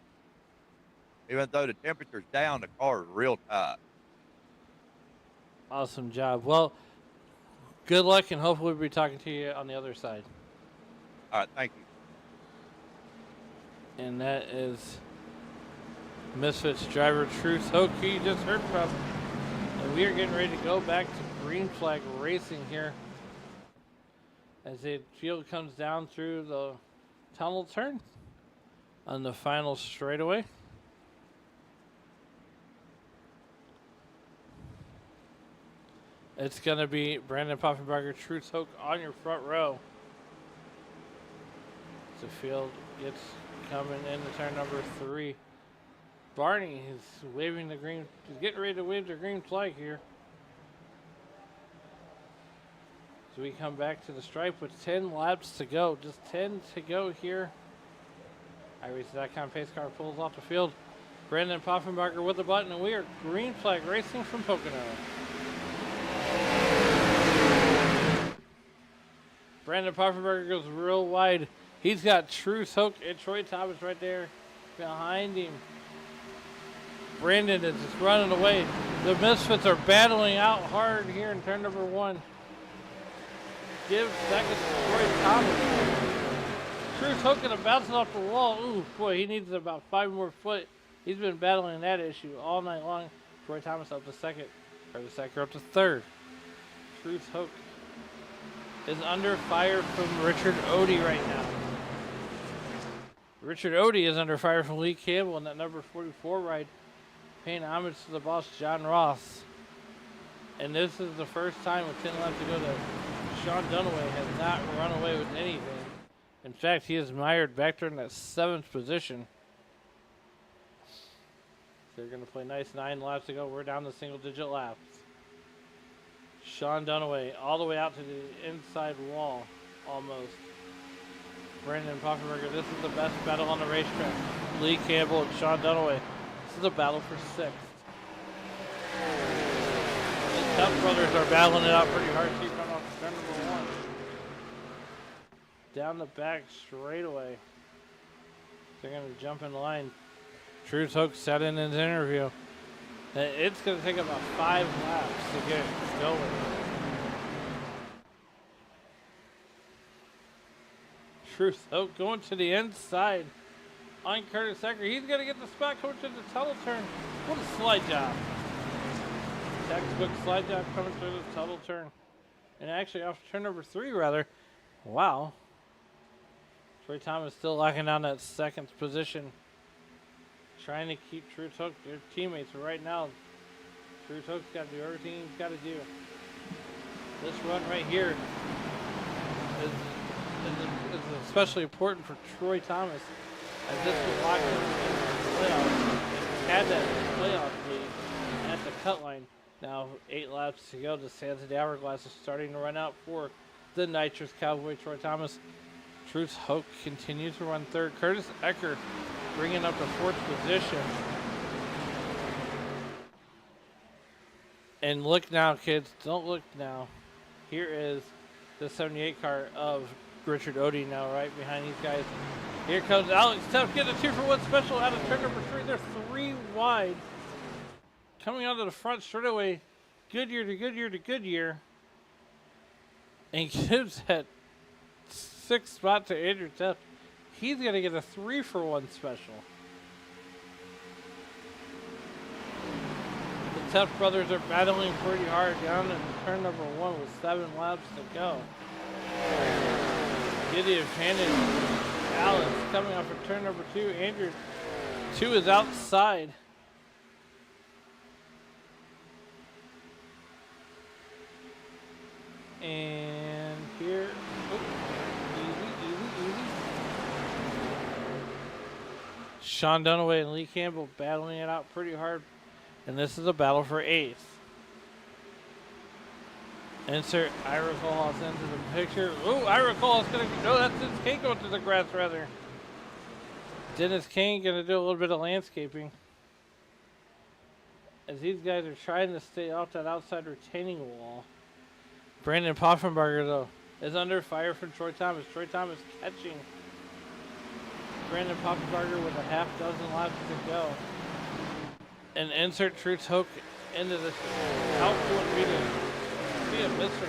Even though the temperature's down, the car is real tight. Awesome job. Well, good luck, and hopefully we'll be talking to you on the other side. All right, thank you. And that is Misfits driver Truth Hoke, who you just heard from. And we are getting ready to go back to Green Flag Racing here as the field comes down through the tunnel turn on the final straightaway. It's going to be Brandon Poffenbarger, Truth Hoke on your front row. The field gets coming into turn number 3. Barney is waving the green. He's getting ready to wave the green flag here. So we come back to the stripe with 10 laps to go. Just 10 to go here. iRace.com pace car pulls off the field. Brandon Poffenbarger with the button, and we are Green Flag Racing from Pocono. Brandon Poffenberger goes real wide. He's got Truce Hook and Troy Thomas right there behind him. Brandon is just running away. The Misfits are battling out hard here in turn number 1. Give second to Troy Thomas. Truce Hook and bouncing off the wall. Ooh, boy, he needs about 5 more foot. He's been battling that issue all night long. Troy Thomas up to second. Or the second up to third. Truce Hook is under fire from Richard Odie right now. Richard Odie is under fire from Lee Campbell in that number 44 ride, paying homage to the boss, John Ross. And this is the first time with 10 laps to go that Sean Dunaway has not run away with anything. In fact, he is mired back there in that 7th position. They're going to play nice 9 laps to go. We're down to single-digit laps. Sean Dunaway all the way out to the inside wall, almost. Brandon Poffenberger, this is the best battle on the racetrack. Lee Campbell and Sean Dunaway. This is a battle for 6th. The Tough brothers are battling it out pretty hard. Keep coming off turn number 1. Down the back straightaway. They're going to jump in line. Truce Hook said in his interview that it's going to take about 5 laps to get it going. Truce Hook going to the inside on Curtis Ecker. He's going to get the spot coming to the tunnel turn. What a slide job. Textbook slide job coming through the tunnel turn. And actually off turn number 3 rather. Wow. Troy Thomas still locking down that 2nd position. Trying to keep Truce Hook, their teammates right now. Truce Hook's got to do everything he's got to do. This run right here is especially important for Troy Thomas, as this will lock him in the playoffs. Had that playoff lead at the cut line. Now 8 laps to go. The sands of the hourglass is starting to run out for the nitrous cowboy Troy Thomas. Truce Hook continues to run 3rd. Curtis Ecker bringing up the 4th position. And look now, kids. Don't look now. Here is the 78 car of Richard Odie now right behind these guys. Here comes Alex Tuff getting a 2-for-1 special out of turn number 3. They're 3 wide. Coming onto the front straightaway. Goodyear to Goodyear to Goodyear. And gives that 6th spot to Andrew Tuff. He's going to get a 3-for-1 special. The Tuff brothers are battling pretty hard down in turn number 1 with 7 laps to go. Get the advantage. Alex coming off of turn number 2. Andrew 2 is outside. And here, easy. Sean Dunaway and Lee Campbell battling it out pretty hard. And this is a battle for 8th. Insert Ira Colehouse into the picture. Ooh, Ira Colehouse going to, no, that's Dennis Kane going to the grass rather. Dennis Kane going to do a little bit of landscaping. As these guys are trying to stay off that outside retaining wall. Brandon Poffenberger, though, is under fire from Troy Thomas. Troy Thomas catching Brandon Poffenberger with a half dozen laps to go. And insert Truce Hook into this outfield be a Mr.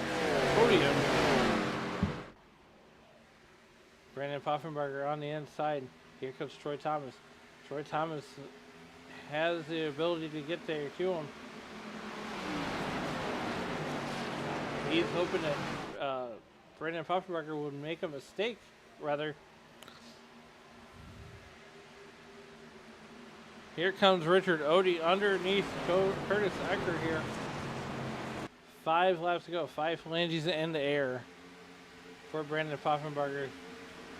Podium. Brandon Poffenberger on the inside. Here comes Troy Thomas. Troy Thomas has the ability to get there to him. He's hoping that Brandon Poffenberger would make a mistake, rather. Here comes Richard Odie underneath Curtis Ecker here. 5 laps to go. 5 phalanges in the air for Brandon Poffenberger.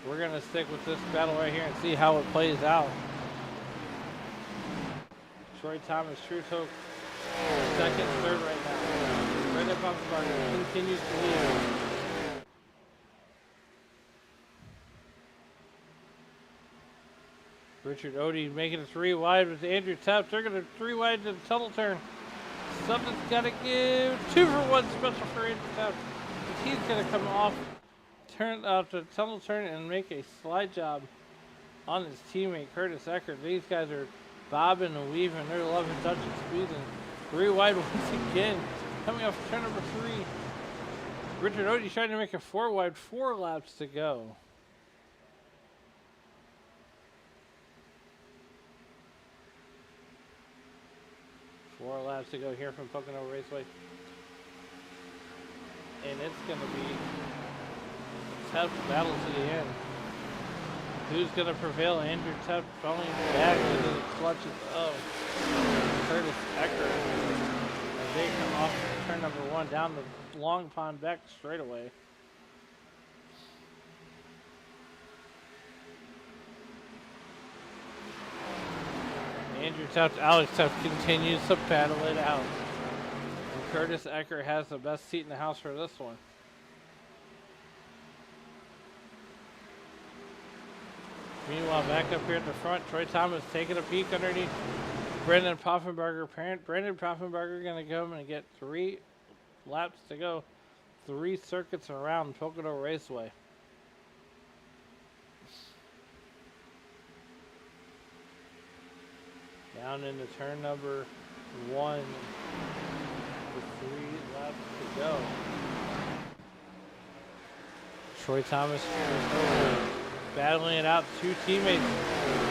We're going to stick with this battle right here and see how it plays out. Troy Thomas, Truce Hook, 2nd, 3rd right now. Brandon Poffenberger continues to lead. Richard Odie making it 3 wide with Andrew Tuff. They're going to 3 wide to the tunnel turn. Something's got to give. 2-for-1 special for Andrew Tuff. He's going to come off the tunnel turn and make a slide job on his teammate Curtis Eckert. These guys are bobbing and weaving. They're loving, touching, squeezing. 3 wide once again. Coming off turn number 3. Richard Odie's trying to make a 4 wide, 4 laps to go. Four laps to go here from Pocono Raceway. And it's going to be a tough battle to the end. Who's going to prevail? Andrew Tubb falling back into the clutches of Curtis Eckert. As they come off turn number 1 down the Long Pond back straightaway. Andrew Tubb, Alex Tubb continues to battle it out. And Curtis Eckert has the best seat in the house for this one. Meanwhile, back up here at the front, Troy Thomas taking a peek underneath Brendan Poffenbarger. Brendan Poffenbarger going to come and get 3 laps to go. 3 circuits around Pocono Raceway. Down into turn number 1 with 3 laps to go. Troy Thomas battling it out, 2 teammates.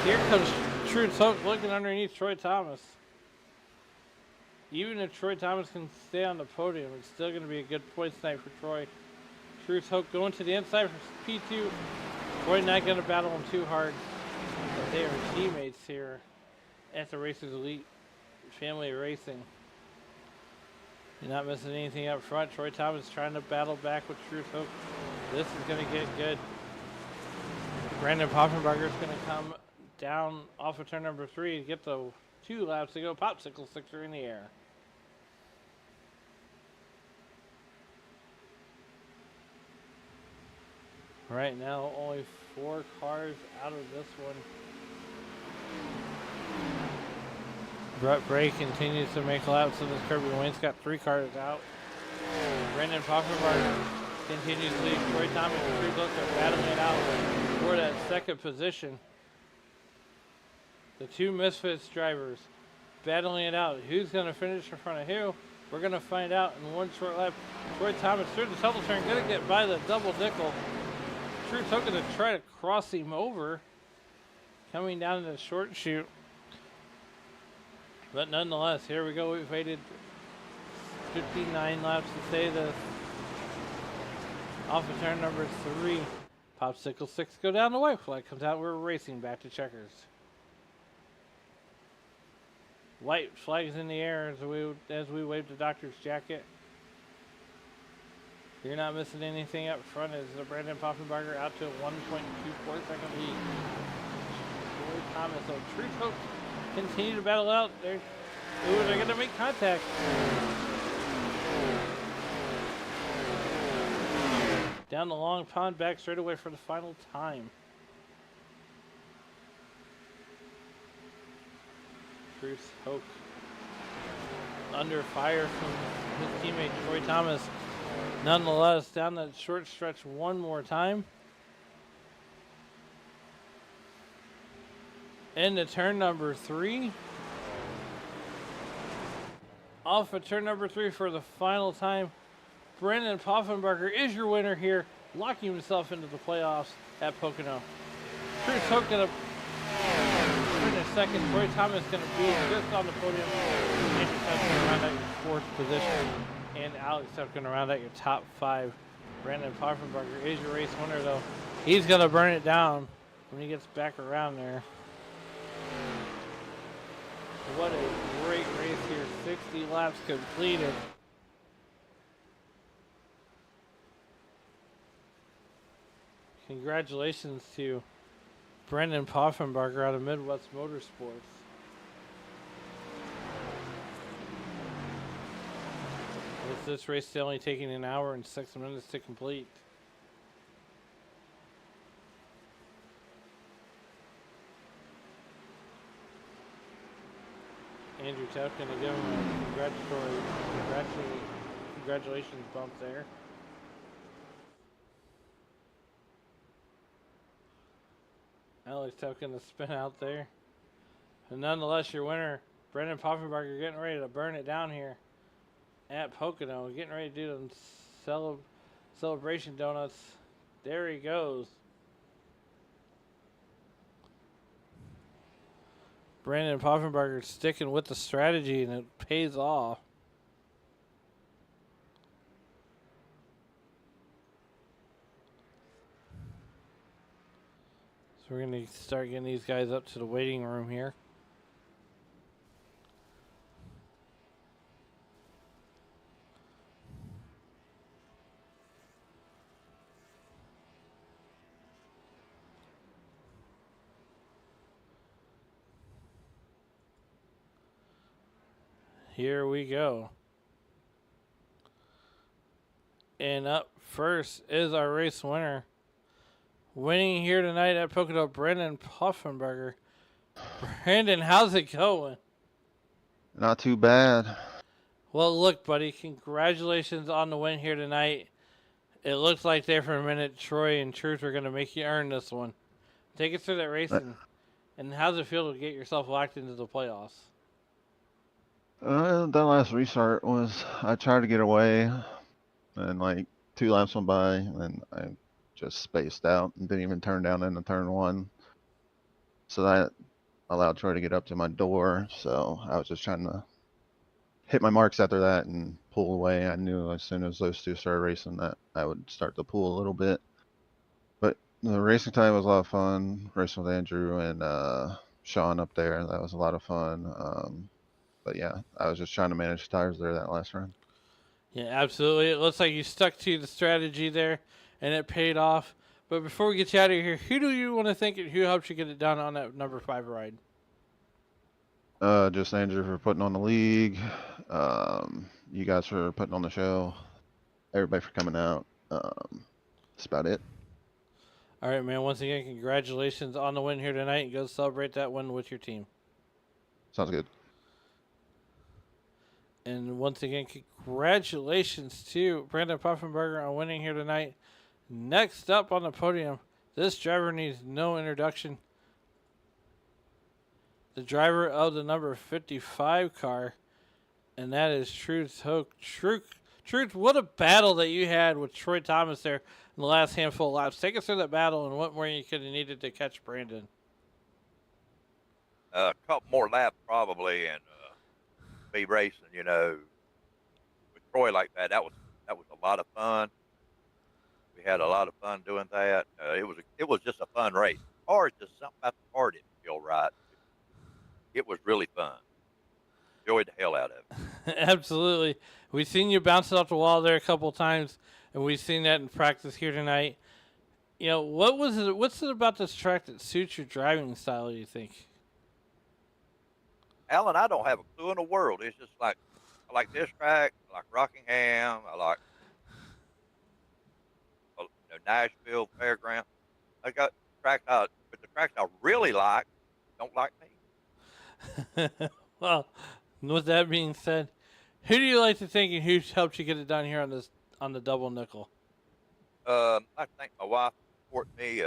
Here comes Truth Hook looking underneath Troy Thomas. Even if Troy Thomas can stay on the podium, it's still going to be a good points night for Troy. Truth Hook going to the inside for P2. Troy not going to battle him too hard, but they are teammates here at the Racers Elite Family Racing. You're not missing anything up front. Troy Thomas trying to battle back with Truth Hook. This is going to get good. Brandon Poffenbarger is going to come down off of turn number 3 and get the 2 laps to go. Popsicle sixer in the air. Right now, only 4 cars out of this one. Brett Bray continues to make laps of this Kirby Wayne's got 3 cars out. Brendan Poffenbarger continues to lead. Troy Thomas and True Look are battling it out for that 2nd position. The 2 Misfits drivers battling it out. Who's going to finish in front of who? We're going to find out in one short lap. Troy Thomas through the double turn, going to get by the double nickel. True Look going to try to cross him over. Coming down to the short chute. But nonetheless, here we go. We've waited 59 laps to say this. Off of turn number 3. Popsicle 6 go down the white flag. Comes out. We're racing back to checkers. White flags in the air as we wave the doctor's jacket. You're not missing anything up front as Brandon Poffenbarger out to a 1.24 second lead. Troy Thomas, so True Hope continue to battle out. They're going to make contact. Down the long pond, back straight away for the final time. Bruce Hoke under fire from his teammate Troy Thomas. Nonetheless, down that short stretch one more time. Into turn number 3. Off of turn number 3 for the final time. Brendan Poffenbarger is your winner here, locking himself into the playoffs at Pocono. Bruce Hoke going to finish 2nd. Troy Thomas going to be just on the podium. Andrew Tubbs going to round out your 4th position. And Alex Tubbs going to round out your top 5. Brandon Poffenbarger is your race winner, though. He's going to burn it down when he gets back around there. What a great race here. 60 laps completed. Congratulations to Brendan Poffenbarger out of Midwest Motorsports. With this race still only taking an hour and 6 minutes to complete. Andrew Tubb going to give him a congratulations bump there. Alex taking the spin out there. And nonetheless, your winner, Brendan Poffenbarger, getting ready to burn it down here at Pocono. Getting ready to do some celebration donuts. There he goes. Brandon Poffenbarger sticking with the strategy, and it pays off. So we're going to start getting these guys up to the waiting room here. Here we go. And up first is our race winner. Winning here tonight at Pocono, Brendan Poffenbarger. Brandon, how's it going? Not too bad. Well, look, buddy, congratulations on the win here tonight. It looks like there for a minute Troy and Truth are going to make you earn this one. Take us through that race, and how's it feel to get yourself locked into the playoffs? That last restart was, I tried to get away, and like 2 laps went by, and I just spaced out and didn't even turn down into turn 1. So that allowed Troy to get up to my door. So I was just trying to hit my marks after that and pull away. I knew as soon as those 2 started racing that I would start to pull a little bit. But the racing time was a lot of fun. Racing with Andrew and Sean up there, that was a lot of fun. But yeah, I was just trying to manage tires there that last run. Yeah, absolutely. It looks like you stuck to the strategy there, and it paid off. But before we get you out of here, who do you want to thank and who helped you get it done on that number 5 ride? Just Andrew for putting on the league. You guys for putting on the show. Everybody for coming out. That's about it. All right, man. Once again, congratulations on the win here tonight. And go celebrate that win with your team. Sounds good. And once again, congratulations to Brandon Poffenbarger on winning here tonight. Next up on the podium, this driver needs no introduction. The driver of the number 55 car, and that is Truth Hoke. Truth, what a battle that you had with Troy Thomas there in the last handful of laps. Take us through that battle and what more you could have needed to catch Brandon. A couple more laps probably, and be racing, you know, with Troy like that. That was a lot of fun. We had a lot of fun doing that. It was just a fun race. The car, just something about the car didn't feel right. It was really fun. Enjoyed the hell out of it. Absolutely. We've seen you bounce it off the wall there a couple of times, and we've seen that in practice here tonight. You know, what's it about this track that suits your driving style, do you think? Alan, I don't have a clue in the world. It's just like, I like this track. I like Rockingham. I like Nashville, Fairground. I got tracks out, but the tracks I really like don't like me. Well, with that being said, who do you like to thank and who's helped you get it done here on the double nickel? I thank my wife for supporting me,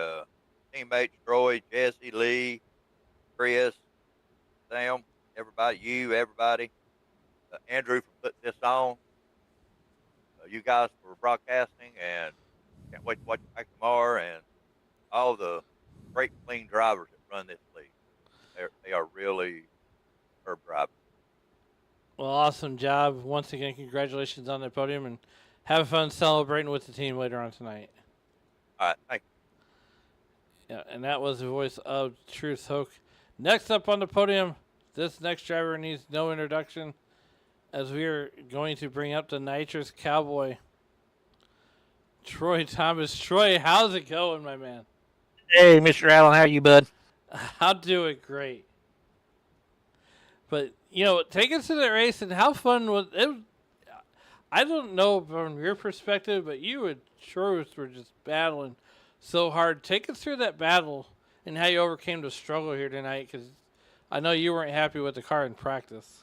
teammates Troy, Jesse, Lee, Chris, Sam, everybody, Andrew for putting this on, you guys for broadcasting, and can't wait to watch it back tomorrow, and all the great clean drivers that run this league. They are really superb drivers. Well, awesome job. Once again, congratulations on the podium, and have fun celebrating with the team later on tonight. All right, thank you. Yeah, and that was the voice of Truth Hoke. Next up on the podium, this next driver needs no introduction, as we are going to bring up the nitrous cowboy, Troy Thomas. Troy, how's it going, my man? Hey, Mr. Allen, how are you, bud? I'm doing great. But, you know, take us to the race and how fun was it? I don't know from your perspective, but you and Truth were just battling so hard. Take us through that battle and how you overcame the struggle here tonight, because I know you weren't happy with the car in practice.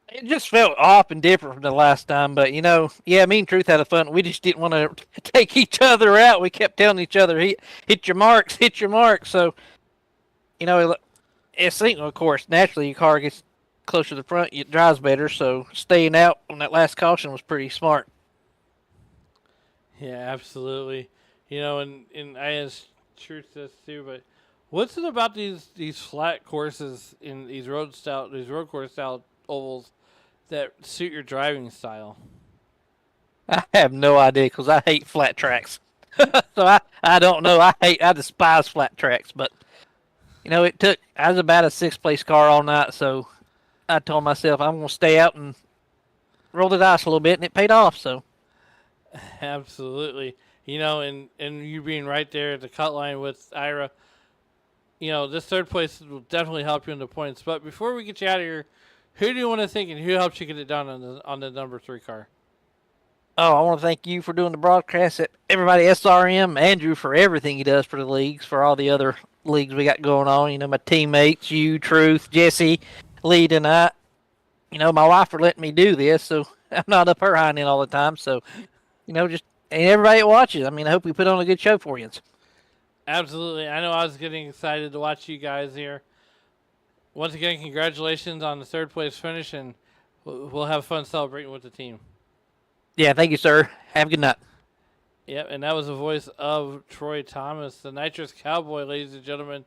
It just felt off and different from the last time, but, you know, yeah, me and Truth had a fun. We just didn't want to take each other out. We kept telling each other, hit your marks, hit your marks. So you know, it's of course, naturally your car gets closer to the front, it drives better. So staying out on that last caution was pretty smart. Yeah, absolutely. You know, and I asked Truth this too, but what's it about these flat courses in these road course style ovals that suit your driving style? I have no idea because I hate flat tracks. So I don't know. I despise flat tracks. But I was about a sixth place car all night, so I told myself I'm gonna stay out and roll the dice a little bit, and it paid off. So Absolutely. You know, and you being right there at the cut line with Ira, you know, this third place will definitely help you in the points. But before we get you out of here, who do you want to thank and who helped you get it done on the number 3 car? I want to thank you for doing the broadcast. Everybody, SRM, Andrew for everything he does for the leagues, for all the other leagues we got going on. You know, my teammates, you, Truth, Jesse, Lee tonight. You know, my wife for letting me do this, so I'm not up her hind end all the time. So, just and everybody that watches. I mean, I hope we put on a good show for you. Absolutely. I know I was getting excited to watch you guys here. Once again, congratulations on the third place finish, and we'll have fun celebrating with the team. Yeah, thank you, sir. Have a good night. Yep, and that was the voice of Troy Thomas, the Nitrous Cowboy, ladies and gentlemen,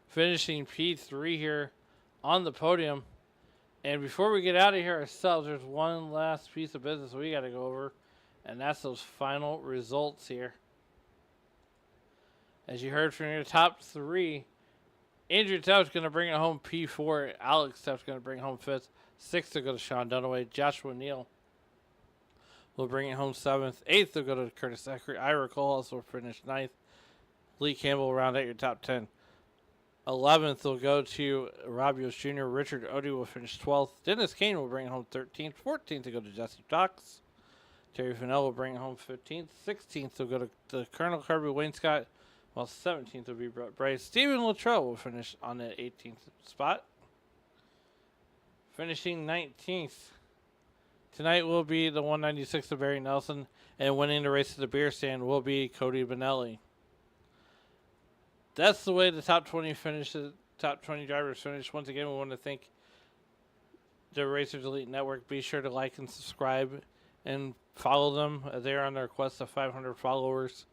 finishing P3 here on the podium. And before we get out of here ourselves, there's one last piece of business we got to go over, and that's those final results here. As you heard from your top 3, Andrew Tubbs going to bring it home P4. Alex Tubbs going to bring it home 5th. 6th will go to Sean Dunaway. Joshua Neal will bring it home 7th. 8th will go to Curtis Eckert. Ira Cole also finished 9th. Lee Campbell will round out your top 10. 11th will go to Robios Jr. Richard Odie will finish 12th. Dennis Kane will bring it home 13th. 14th will go to Jesse Cox. Terry Fennell will bring it home 15th. 16th will go to Colonel Kirby Wainscott, while 17th will be Bryce. Stephen Luttrell will finish on the 18th spot. Finishing 19th. Tonight will be the 196 of Barry Nelson, and winning the race to the beer stand will be Cody Benelli. That's the way the top 20 finishes. Top 20 drivers finish. Once again, we want to thank the Racers Elite Network. Be sure to like and subscribe and follow them. They're on their quest of 500 followers.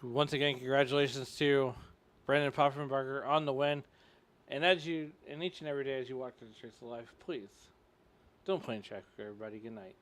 Once again, congratulations to Brandon Poffenbarger on the win. And each and every day as you walk through the streets of life, please don't play in traffic, everybody. Good night.